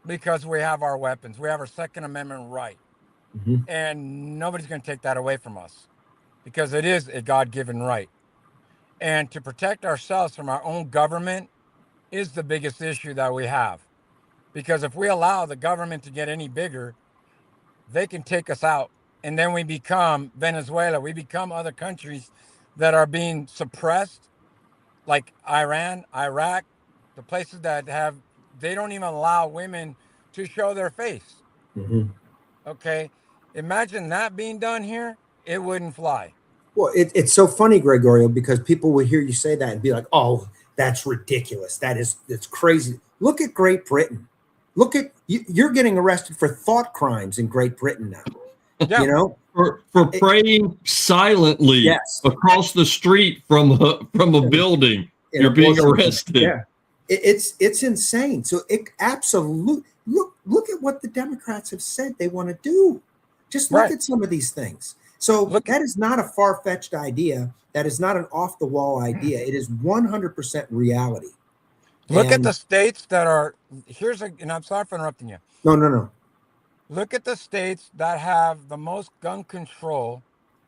Because we have our weapons. We have our Second Amendment right. Mm-hmm. And nobody's going to take that away from us because it is a God-given right. And to protect ourselves from our own government is the biggest issue that we have. Because if we allow the government to get any bigger, they can take us out. And then we become Venezuela. We become other countries that are being suppressed, like Iran, Iraq, the places that they don't even allow women to show their face. Mm-hmm. Okay. Imagine that being done here. It wouldn't fly. Well, it's so funny, Gregorio, because people would hear you say that and be like, "Oh, that's ridiculous. That's crazy." Look at Great Britain. Look at you're getting arrested for thought crimes in Great Britain now. Yeah. For praying silently across the street from a building, you're being arrested. Yeah, it's insane. So it absolutely look at what the Democrats have said they want to do. Just look at some of these things. So that is not a far-fetched idea. That is not an off-the-wall idea. It is 100% reality. Look at the states that are and I'm sorry for interrupting you. No. Look at the states that have the most gun control,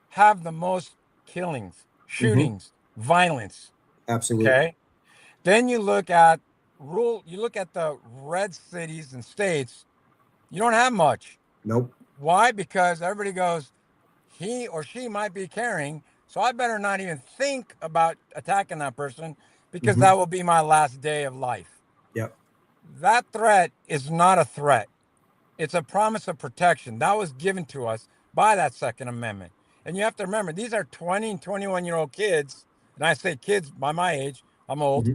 have the most killings, shootings, violence. Absolutely. Okay. Then you look at the red cities and states, you don't have much. Nope. Why? Because everybody goes, he or she might be carrying, so I better not even think about attacking that person because that will be my last day of life. Yep. That threat is not a threat. It's a promise of protection that was given to us by that Second Amendment. And you have to remember, these are 20 and 21-year-old kids. And I say kids by my age, I'm old.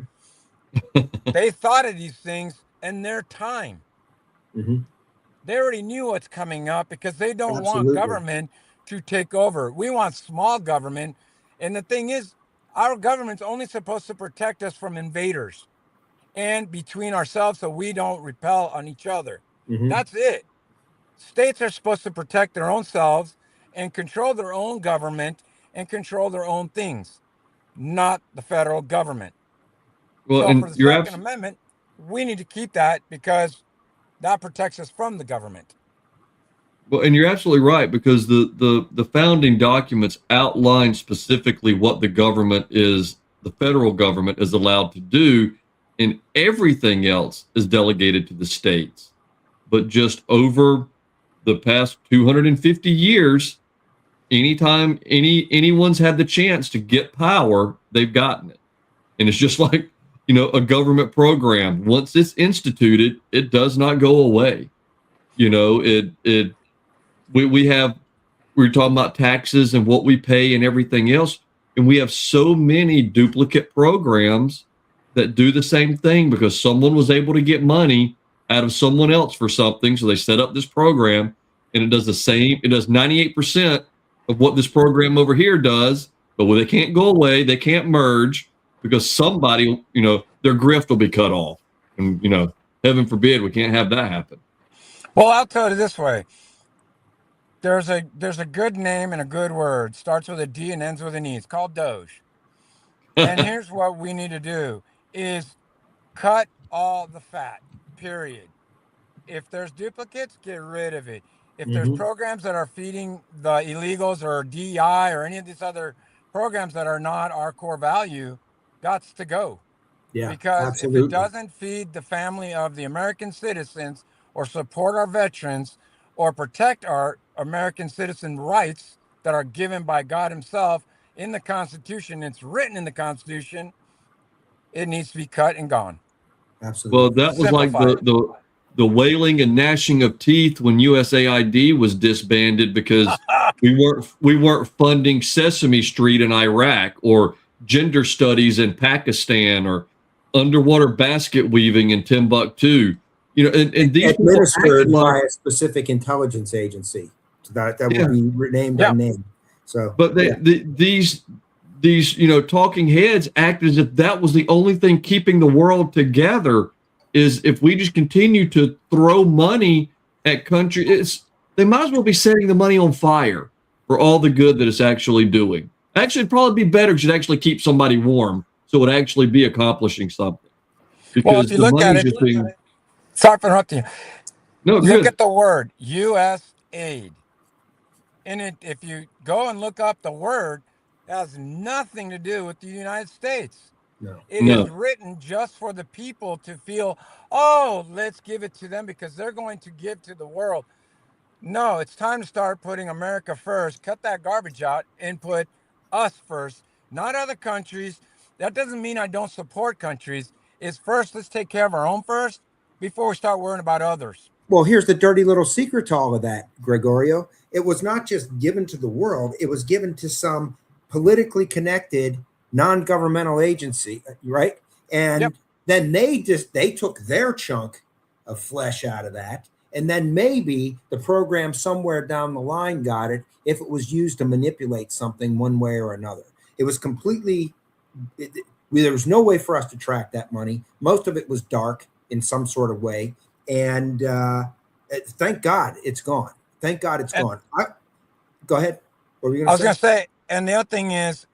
They thought of these things in their time. They already knew what's coming up because they don't want government to take over. We want small government. And the thing is, Our government's only supposed to protect us from invaders and between ourselves so we don't repel on each other. Mhm. That's it. States are supposed to protect their own selves and control their own government and control their own things, not the federal government. Well, So for and the you're Second absolutely. Amendment, we need to keep that because that protects us from the government. Well, and you're absolutely right, because the founding documents outline specifically what the federal government is allowed to do, and everything else is delegated to the states. But just over the past 250 years, anytime anyone's had the chance to get power, they've gotten it. And it's just like, a government program. Once it's instituted, it does not go away. It we have we were talking about taxes and what we pay and everything else, and we have so many duplicate programs that do the same thing because someone was able to get money out of someone else for something, so they set up this program, and it does the same. It does 98% of what this program over here does, but when they can't go away, they can't merge because somebody, their grift will be cut off, and heaven forbid we can't have that happen. Well, I'll tell you this way. There's a good name and a good word. Starts with a D and ends with an E. It's called Doge. And here's what we need to do is cut all the fat, period. If there's duplicates, get rid of it. If there's Mhm. programs that are feeding the illegals or DEI or any of these other programs that are not our core value, gots to go. Yeah, Because if it absolutely. doesn't feed the family of the American citizens or support our veterans or protect our American citizen rights that are given by God Himself in the Constitution, it's written in the Constitution, it needs to be cut and gone. Well, Absolutely. that was like Simplified. the wailing and gnashing of teeth when USAID was disbanded because we weren't funding Sesame Street in Iraq, or gender studies in Pakistan, or underwater basket weaving in Timbuktu. And these people acted Administered like, by a specific intelligence agency that will yeah, be named Yeah. unnamed. So, but yeah, these talking heads act as if that was the only thing keeping the world together. Is if we just continue to throw money at countries, they might as well be setting the money on fire for all the good that it's actually doing. Actually, it'd probably be better because it actually keep somebody warm, so it would actually be accomplishing something. Well, if Because you the look at money's it, just being sorry for interrupting you. no Look good. at the word U.S. aid. And if you go and look up the word, it has nothing to do with the United States. no. It is No, written just for the people to feel, oh, let's give it to them because they're going to give to the world. No, it's time to start putting America first, cut that garbage out, and put us first, not other countries. That doesn't mean I don't support countries. It's first, let's take care of our own first before we start worrying about others. Well, here's the dirty little secret to all of that, Gregorio. It was not just given to the world, it was given to some politically connected non-governmental agency, right? Yep. And then they took their chunk of flesh out of that. And then maybe the program somewhere down the line got it if it was used to manipulate something one way or another. It was completely there was no way for us to track that money. Most of it was dark in some sort of way. And thank God it's gone. Thank God it's And gone. Go ahead. What were you I going was to going say? to say, and the other thing is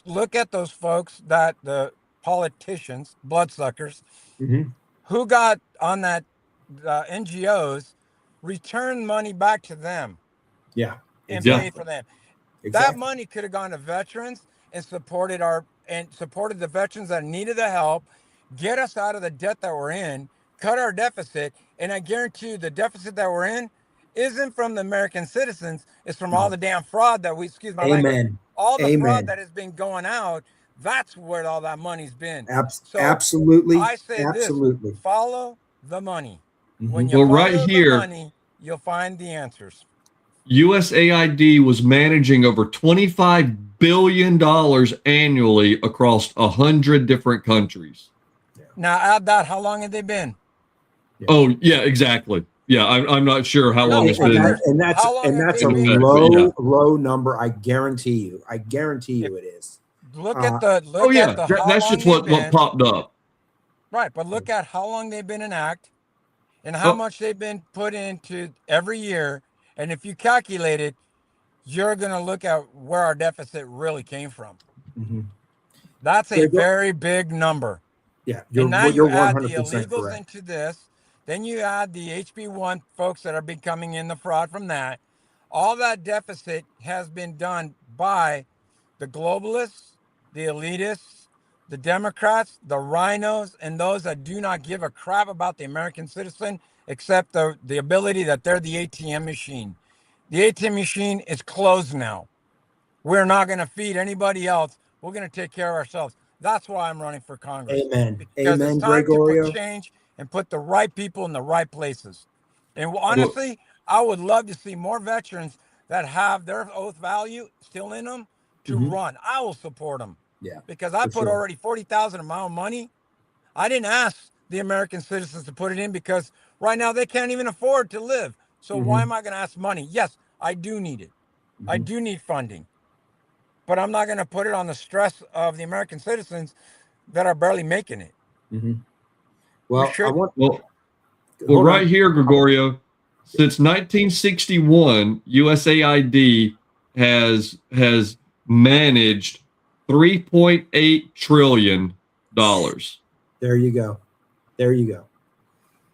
look at those folks that the politicians, bloodsuckers, Mm-hmm. who got on that NGOs, return money back to them Yeah, and yeah, pay for exactly. them. That Exactly. money could have gone to veterans and supported the veterans that needed the help, get us out of the debt that we're in, cut our deficit, and I guarantee you the deficit that we're in isn't from the American citizens, it's from all No. the damn fraud that we, excuse my language, Amen. all the fraud Amen. that has been going out. That's where all that money's been. So Absolutely. I say this, Absolutely. follow the money. When Mm-hmm. you well, right follow the here, money, you'll find the answers. USAID was managing over $25 billion annually across 100 different countries. Yeah. Now add that, how long have they been? Yeah. Oh, yeah, exactly. Yeah, I'm not sure how long No, it's but been how long And have that's they a in been? effect, but yeah. low number. I guarantee you. I guarantee If you it is. look at Oh yeah, how that's long just they've what been. popped up. Right, but look at how long they've been in act and how Oh, much they've been put into every year. And if you calculate it, you're going to look at where our deficit really came from. Mhm. That's a Gregor- very big number. yeah, And now you you're add the 100% illegals correct. into this, then you add the HB1 folks that are becoming in the fraud from that. All that deficit has been done by the globalists, the elitists, the Democrats, the rhinos, and those that do not give a crap about the American citizen except the ability that they're the ATM machine. The ATM machine is closed now. We're not going to feed anybody else. We're going to take care of ourselves. That's why I'm running for Congress. Amen. Because it's Amen, time to put Gregorio. change and put the right people in the right places. And well, honestly, I would love to see more veterans that have their oath value still in them to Mhm. run. I will support them. Yeah, Because I for put sure. already 40,000 of my own money. I didn't ask the American citizens to put it in because right now they can't even afford to live. So why Mhm. am I going to ask money? Yes, I do need it. I Mhm. do need funding. But I'm not going to put it on the stress of the American citizens that are barely making it. Mhm. We Well, I shouldn't. want well, hold right on. here, Gregorio. Since 1961, USAID has managed $3.8 trillion. There you go. There you go.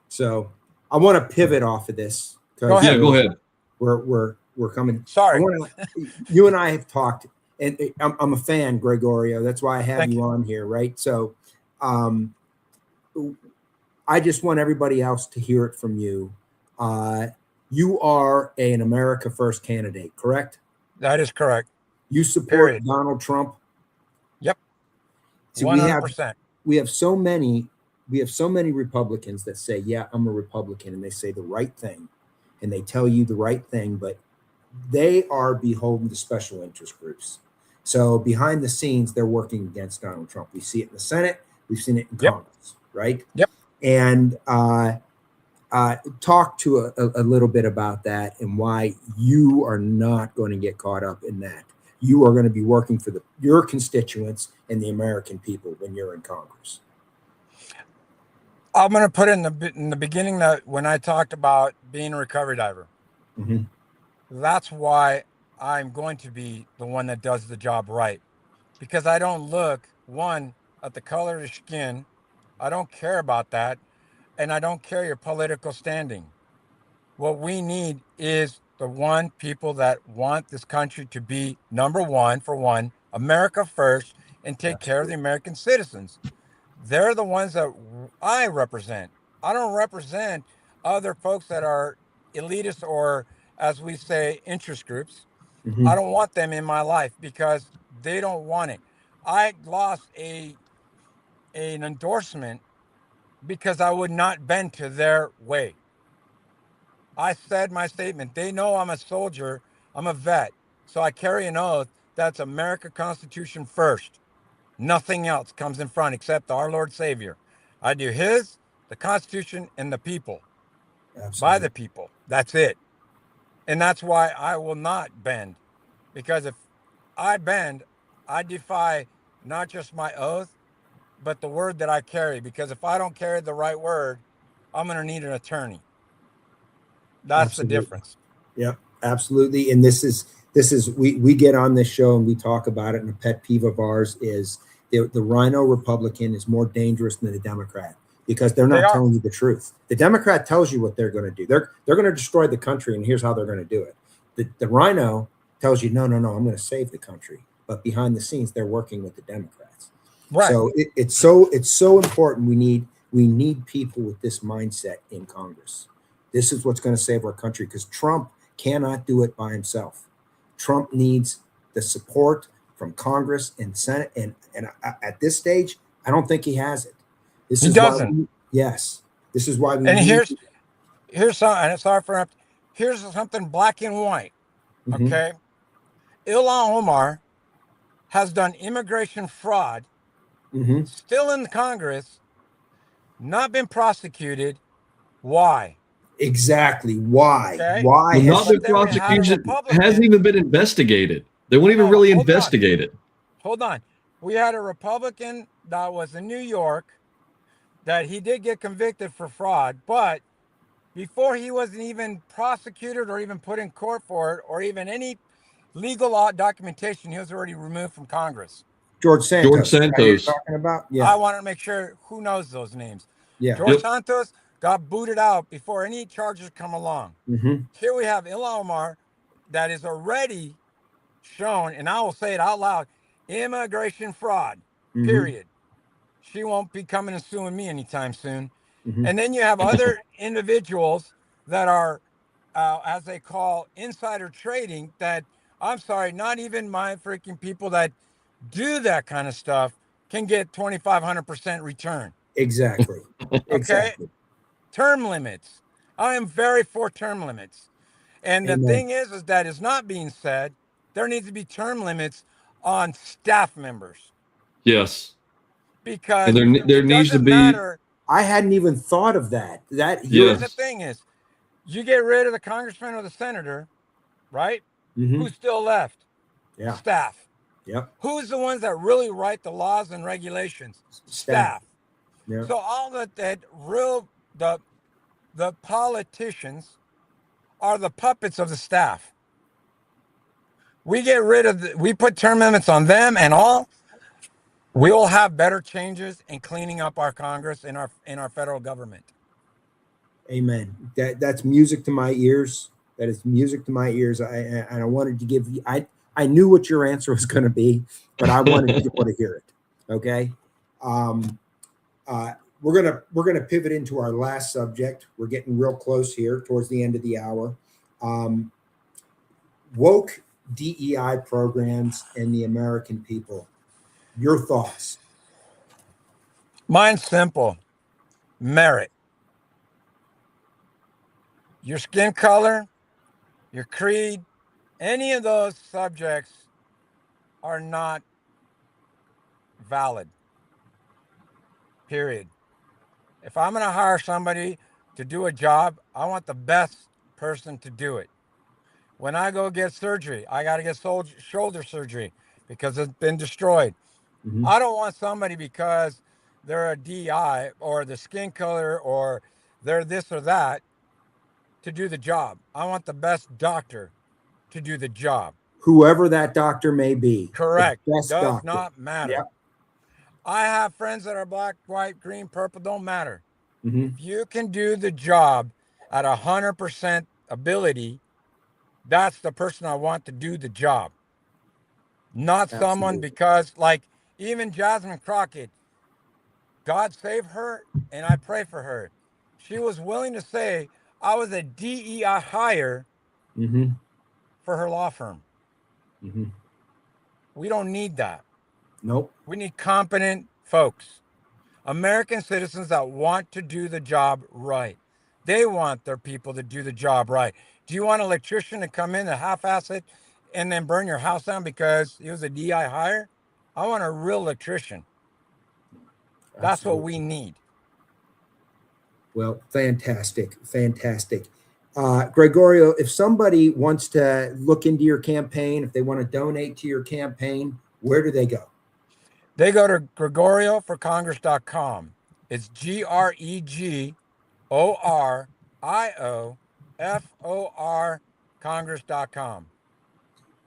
So I want to pivot off of this Go because Yeah, ahead. go ahead. we're coming. Sorry. I want to. You and I have talked, and I'm a fan, Gregorio. That's why I have Thank you you. on here, right? So, um, I just want everybody else to hear it from you. You are an America First candidate, correct? That is correct. You support Period. Donald Trump. Yep. See, 100%. we have so many Republicans that say, "Yeah, I'm a Republican," and they say the right thing, and they tell you the right thing, but they are beholden to special interest groups. So behind the scenes, they're working against Donald Trump. We see it in the Senate. We've seen it in Yep. Congress, right? Yep. And talk to a little bit about that and why you are not going to get caught up in that. You are going to be working for your constituents and the American people when you're in Congress. I'm going to put in the beginning that when I talked about being a recovery diver, Mm-hmm. that's why I'm going to be the one that does the job right. Because I don't look, one, at the color of the skin. I don't care about that. And I don't care your political standing. What we need is the people that want this country to be number one, for one, America first, and take care of the American citizens. They're the ones that I represent. I don't represent other folks that are elitist or, as we say, interest groups. Mm-hmm. I don't want them in my life because they don't want it. I lost an endorsement because I would not bend to their way. I said my statement. They know I'm a soldier, I'm a vet. So I carry an oath that's America Constitution first. Nothing else comes in front except our Lord Savior. I do His, the Constitution, and the people. By Absolutely. the people. That's it. And that's why I will not bend. Because if I bend, I defy not just my oath, but the word that I carry. Because if I don't carry the right word, I'm going to need an attorney. That's the Absolutely. difference. Yep, absolutely. And this is we get on this show and we talk about it. And a pet peeve of ours is the Rhino Republican is more dangerous than the Democrat because they're They not are. telling you the truth. The Democrat tells you what they're going to do. They're going to destroy the country, and here's how they're going to do it. The Rhino tells you, no, I'm going to save the country, but behind the scenes, they're working with the Democrats. Right. So it's so important. We need people with this mindset in Congress. This is what's going to save our country because Trump cannot do it by himself. Trump needs the support from Congress and Senate, and at this stage, I don't think he has it. This He is why doesn't. this is why we And need. here's some, and sorry for interrupting. Here's something black and white. Mhm. Okay. Ilhan Omar has done immigration fraud, Mhm. still in Congress, not been prosecuted. Why? Exactly. Why? Okay. Why Well, has not But she? been then we had a prosecuted, hasn't Republican. even been investigated. They won't even No, really hold on. investigate it. Hold on. We had a Republican that was in New York that he did get convicted for fraud, but before he wasn't even prosecuted or even put in court for it or even any legal documentation, he was already removed from Congress. George Santos. George Santos. Talking about? Yeah. I want to make sure who knows those names. Yeah. George Santos got booted out before any charges come along. Mm-hmm. Here we have Ilhan Omar that is already shown, and I will say it out loud, immigration fraud, period. She won't be coming and suing me anytime soon. And then you have other individuals that are, as they call, insider trading that, I'm sorry, not even my freaking people that do that kind of stuff can get 2,500% return. Exactly. Okay. Exactly. Term limits. I am very for term limits. And the thing is that is not being said. There needs to be term limits on staff members. Yes. Because there needs to be. Matter. I hadn't even thought of that. Here's the thing is, you get rid of the congressman or the senator, right? Who's still left? Yeah. Staff. Yep. Who's the ones that really write the laws and regulations? Staff. Yeah. So all the politicians are the puppets of the staff. We get rid of we put term limits on them and all. We will have better changes in cleaning up our Congress and our federal government. Amen. That's music to my ears. That is music to my ears. I wanted to give you. I knew what your answer was going to be, but I wanted people to hear it. Okay. We're gonna pivot into our last subject. We're getting real close here towards the end of the hour. Woke DEI programs and the American people. Your thoughts? Mine's simple. Merit. Your skin color, your creed, any of those subjects are not valid. Period. If I'm going to hire somebody to do a job, I want the best person to do it. When I go get surgery, I got to get shoulder surgery because it's been destroyed. I don't want somebody because they're a DI or the skin color or they're this or that to do the job. I want the best doctor to do the job. Whoever that doctor may be. Correct. Does not matter. Yep. I have friends that are black, white, green, purple, don't matter. If you can do the job at 100% ability, that's the person I want to do the job. Not someone because, like, even Jasmine Crockett, God save her, and I pray for her. She was willing to say, I was a DEI hire for her law firm. We don't need that. Nope. We need competent folks. American citizens that want to do the job right. They want their people to do the job right. Do you want an electrician to come in and half-ass it and then burn your house down because he was a DI hire? I want a real electrician. That's what we need. Well, fantastic. Gregorio, if somebody wants to look into your campaign, if they want to donate to your campaign, where do they go? They go to GregorioForCongress.com. It's GregorioFor Congress.com.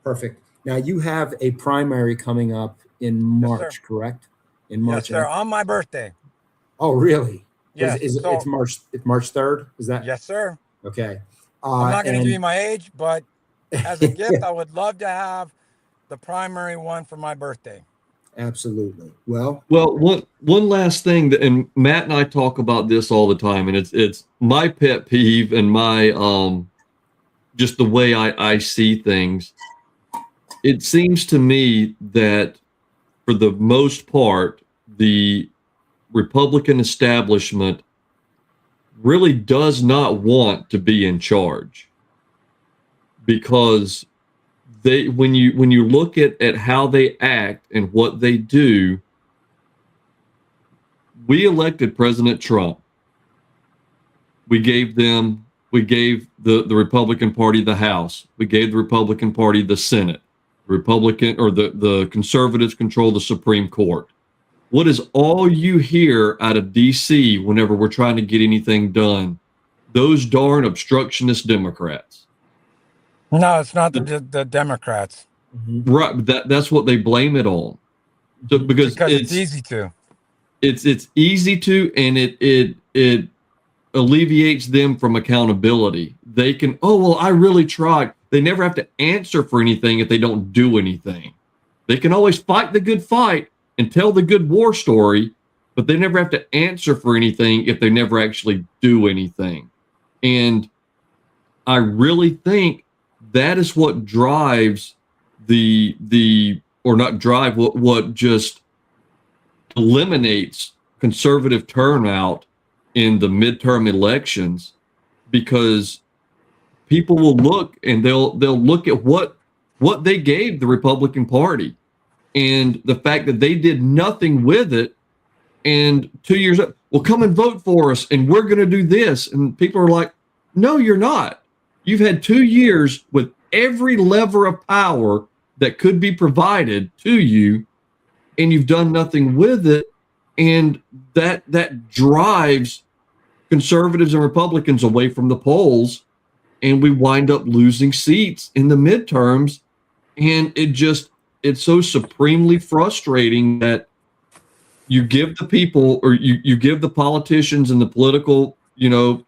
Perfect. Now you have a primary coming up in March, correct? In March. Yes, sir. On my birthday. Oh, really? Yes. It's March 3rd? Is that? Yes, sir. Okay. I'm not going to give you my age, but as a gift, I would love to have the primary one for my birthday. Absolutely. Well, one last thing that, and Matt and I talk about this all the time, and it's my pet peeve and my just the way I see things. It seems to me that for the most part, the Republican establishment really does not want to be in charge, because when you look at how they act and what they do, we elected President Trump. We gave the Republican Party the House. We gave the Republican Party the Senate. Republican or the conservatives control the Supreme Court. What is all you hear out of DC whenever we're trying to get anything done? Those darn obstructionist Democrats. No, it's not the Democrats. Mm-hmm. Right. That's what they blame it on. So because it's easy to. It's easy to, and it alleviates them from accountability. They can, oh, well, I really tried. They never have to answer for anything if they don't do anything. They can always fight the good fight and tell the good war story, but they never have to answer for anything if they never actually do anything. And I really think that is what drives what just eliminates conservative turnout in the midterm elections, because people will look and they'll look at what they gave the Republican Party and the fact that they did nothing with it. And 2 years up, well, come and vote for us and we're going to do this. And people are like, no, you're not. You've had 2 years with every lever of power that could be provided to you, and you've done nothing with it. And that drives conservatives and Republicans away from the polls, and we wind up losing seats in the midterms. And it's so supremely frustrating that you give the people, or you give the politicians and the political,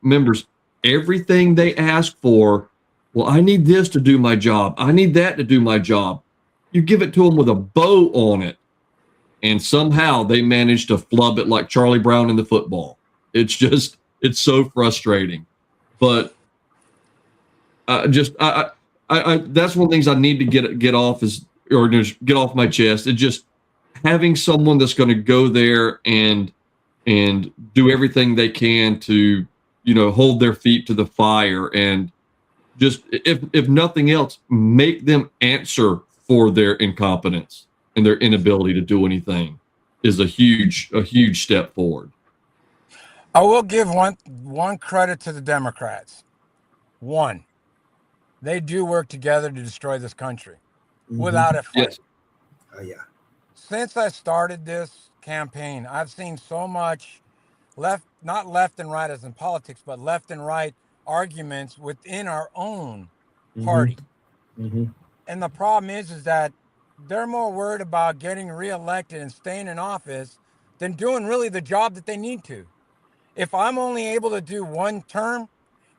members everything they ask for. Well, I need this to do my job. I need that to do my job. You give it to them with a bow on it, and somehow they manage to flub it like Charlie Brown in the football. It's so frustrating. But that's one of the things I need to get off get off my chest. It's just having someone that's going to go there and do everything they can to, hold their feet to the fire, and just, if nothing else, make them answer for their incompetence and their inability to do anything is a huge step forward. I will give one credit to the Democrats. One, they do work together to destroy this country without a fight. Yes. Yeah. Since I started this campaign, I've seen so much not left and right as in politics, but left and right arguments within our own party. Mm-hmm. And the problem is that they're more worried about getting reelected and staying in office than doing really the job that they need to. If I'm only able to do one term,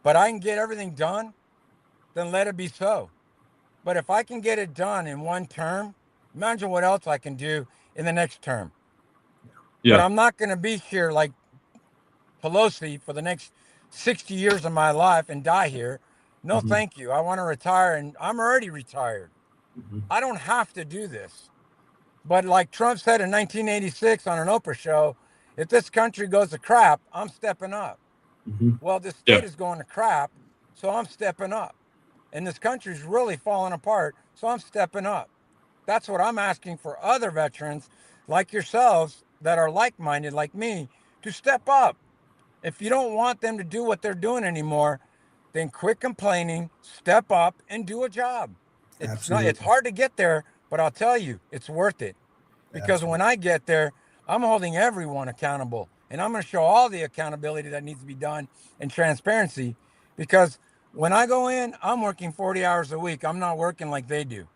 but I can get everything done, then let it be so. But if I can get it done in one term, imagine what else I can do in the next term. Yeah. But I'm not going to be here like Pelosi for the next 60 years of my life and die here. No, thank you. I want to retire, and I'm already retired. I don't have to do this. But like Trump said in 1986 on an Oprah show, if this country goes to crap, I'm stepping up. Well, this state is going to crap, so I'm stepping up. And this country's really falling apart, so I'm stepping up. That's what I'm asking for other veterans like yourselves that are like-minded like me to step up. If you don't want them to do what they're doing anymore, then quit complaining, step up, and do a job. It's hard to get there, but I'll tell you, it's worth it. Because when I get there, I'm holding everyone accountable, and I'm going to show all the accountability that needs to be done and transparency. Because when I go in, I'm working 40 hours a week. I'm not working like they do,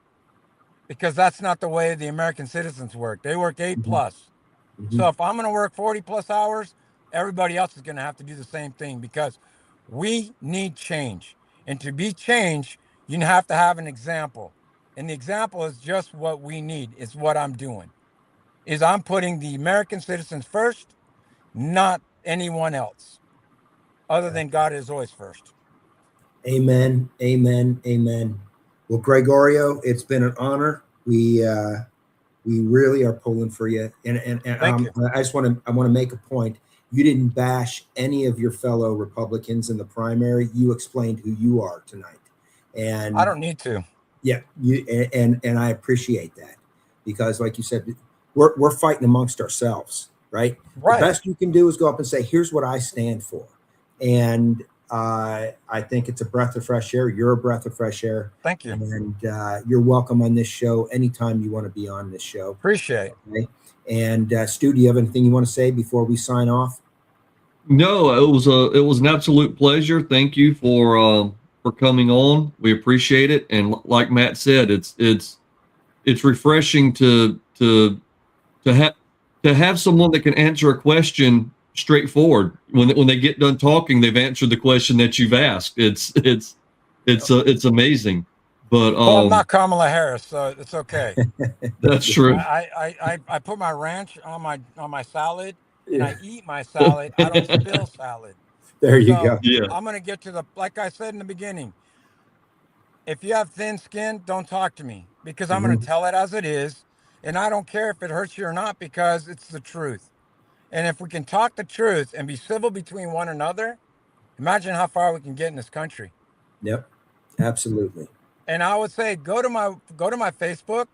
because that's not the way the American citizens work. They work 8 plus. So if I'm going to work 40 plus hours, everybody else is going to have to do the same thing, because we need change. And to be changed, you have to have an example. And the example is just what we need, is what I'm doing. Is I'm putting the American citizens first, not anyone else, other than God is always first. Amen. Amen. Amen. Well, Gregorio, it's been an honor. We really are pulling for you. And Thank you. I want to make a point. You didn't bash any of your fellow Republicans in the primary. You explained who you are tonight. And I don't need to. Yeah, and I appreciate that, because like you said, we're fighting amongst ourselves, right? The best you can do is go up and say, here's what I stand for. And I think it's a breath of fresh air. You're a breath of fresh air. Thank you. And you're welcome on this show anytime you want to be on this show. Appreciate it. Okay. And Stu, do you have anything you want to say before we sign off? No, it was an absolute pleasure. Thank you for coming on. We appreciate it. And like Matt said, it's refreshing to have someone that can answer a question straightforward. When they get done talking, they've answered the question that you've asked. It's amazing. But well, I'm not Kamala Harris, so it's okay. That's true. I put my ranch on my salad, and I eat my salad. I don't spill salad. There you go. Yeah. I'm gonna get to the, like I said in the beginning. If you have thin skin, don't talk to me, because I'm gonna tell it as it is, and I don't care if it hurts you or not, because it's the truth. And if we can talk the truth and be civil between one another, imagine how far we can get in this country. Yep, absolutely. And I would say go to my Facebook,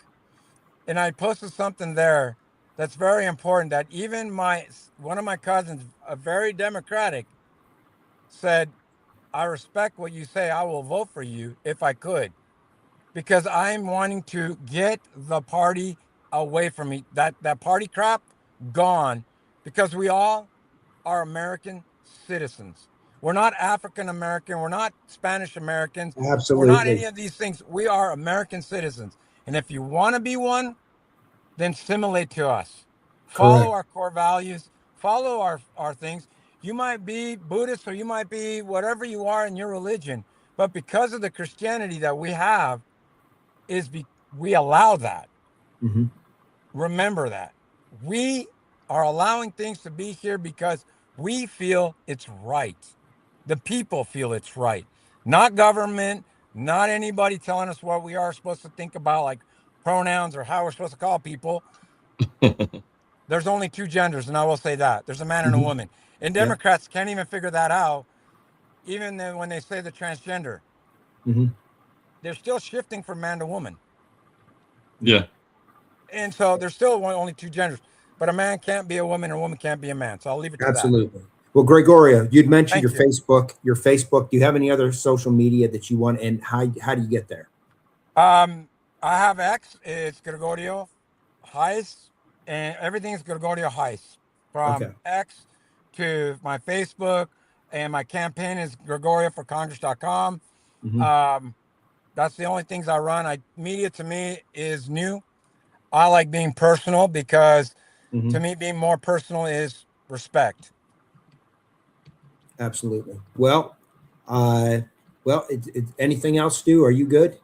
and I posted something there that's very important, that even one of my cousins, a very Democratic, said, I respect what you say. I will vote for you if I could, because I'm wanting to get the party away from me. That party crap gone, because we all are American citizens. We're not African American. We're not Spanish Americans. Absolutely. We're not any of these things. We are American citizens. And if you want to be one, then assimilate to us. Follow our core values. Follow our things. You might be Buddhist, or you might be whatever you are in your religion. But because of the Christianity that we have, we allow that. Mm-hmm. Remember that. We are allowing things to be here because we feel it's right. The people feel it's right. Not government, not anybody telling us what we are supposed to think about, like pronouns or how we're supposed to call people. There's only two genders, and I will say that. There's a man and a woman. And Democrats can't even figure that out, even when they say the transgender. They're still shifting from man to woman. Yeah. And so there's still only two genders. But a man can't be a woman, or a woman can't be a man. So I'll leave it to that. Absolutely. Well, Gregorio, you'd mentioned your Facebook. Do you have any other social media that you want, and how do you get there? I have X. It's Gregorio Heise, and everything's Gregorio Heise, from X to my Facebook, and my campaign is GregorioForCongress.com. That's the only things I run. Media to me is new. I like being personal, because to me, being more personal is respect. Absolutely. Well, anything else, Stu? Are you good?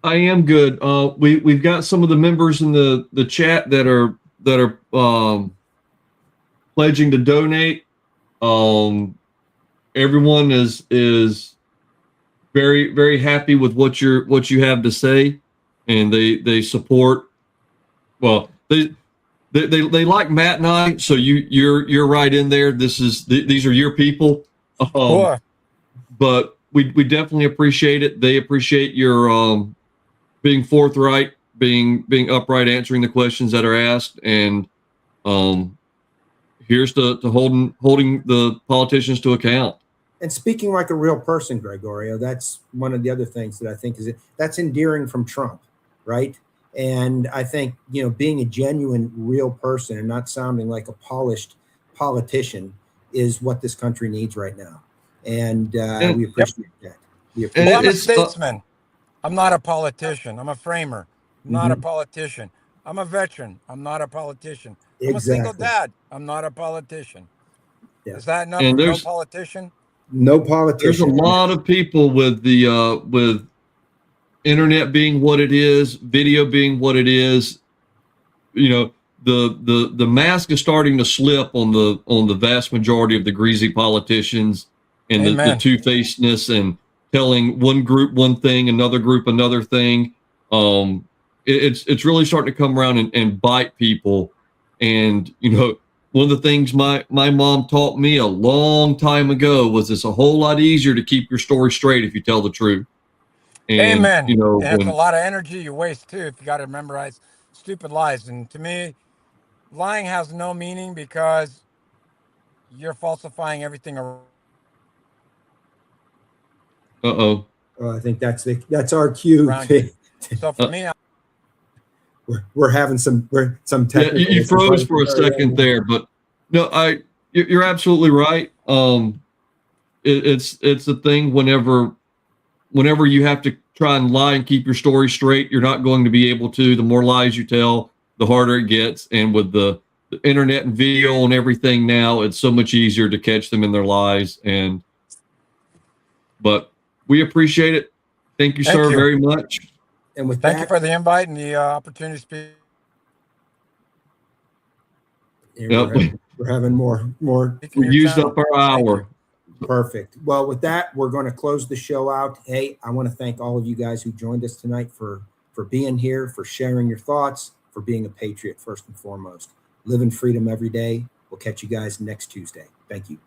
I am good. We've got some of the members in the chat that are pledging to donate. Everyone is very, very happy with what you have to say, and they support. Well, they like Matt and I, so you're right in there. These are your people. But we definitely appreciate it. They appreciate your being forthright, being upright, answering the questions that are asked, and here's to holding the politicians to account. And speaking like a real person, Gregorio, that's one of the other things that I think that's endearing from Trump, right? And I think, being a genuine, real person and not sounding like a polished politician is what this country needs right now. And we appreciate that. I'm a statesman. I'm not a politician. I'm a framer. I'm not a politician. I'm a veteran. I'm not a politician. I'm a single dad. I'm not a politician. Yeah. Is that enough? No politician? No politician. There's a lot of people with with internet being what it is, video being what it is. The mask is starting to slip on the vast majority of the greasy politicians, and the two-facedness, and telling one group one thing, another group another thing. It's really starting to come around and bite people. And one of the things my mom taught me a long time ago was it's a whole lot easier to keep your story straight if you tell the truth. And, Amen. And it's a lot of energy you waste too if you got to memorize stupid lies. And to me, lying has no meaning, because you're falsifying everything around. Uh-oh. I think that's our cue. Around you. So for me, We're having some Yeah, technical you issues froze right for a at the very second end. there, but no, you're absolutely right. It's a thing whenever you have to try and lie and keep your story straight, you're not going to be able to. The more lies you tell, the harder it gets. And with the internet and video and everything now, it's so much easier to catch them in their lies. But we appreciate it. Thank you, thank sir, you. very much. And with Thank you that, for the invite and the opportunity to speak. Yep. we're having more. Speaking We your used channel. up our Thank you. hour. Perfect. Well, with that, we're going to close the show out. Hey, I want to thank all of you guys who joined us tonight for being here, for sharing your thoughts, for being a patriot first and foremost. Live in freedom every day. We'll catch you guys next Tuesday. Thank you.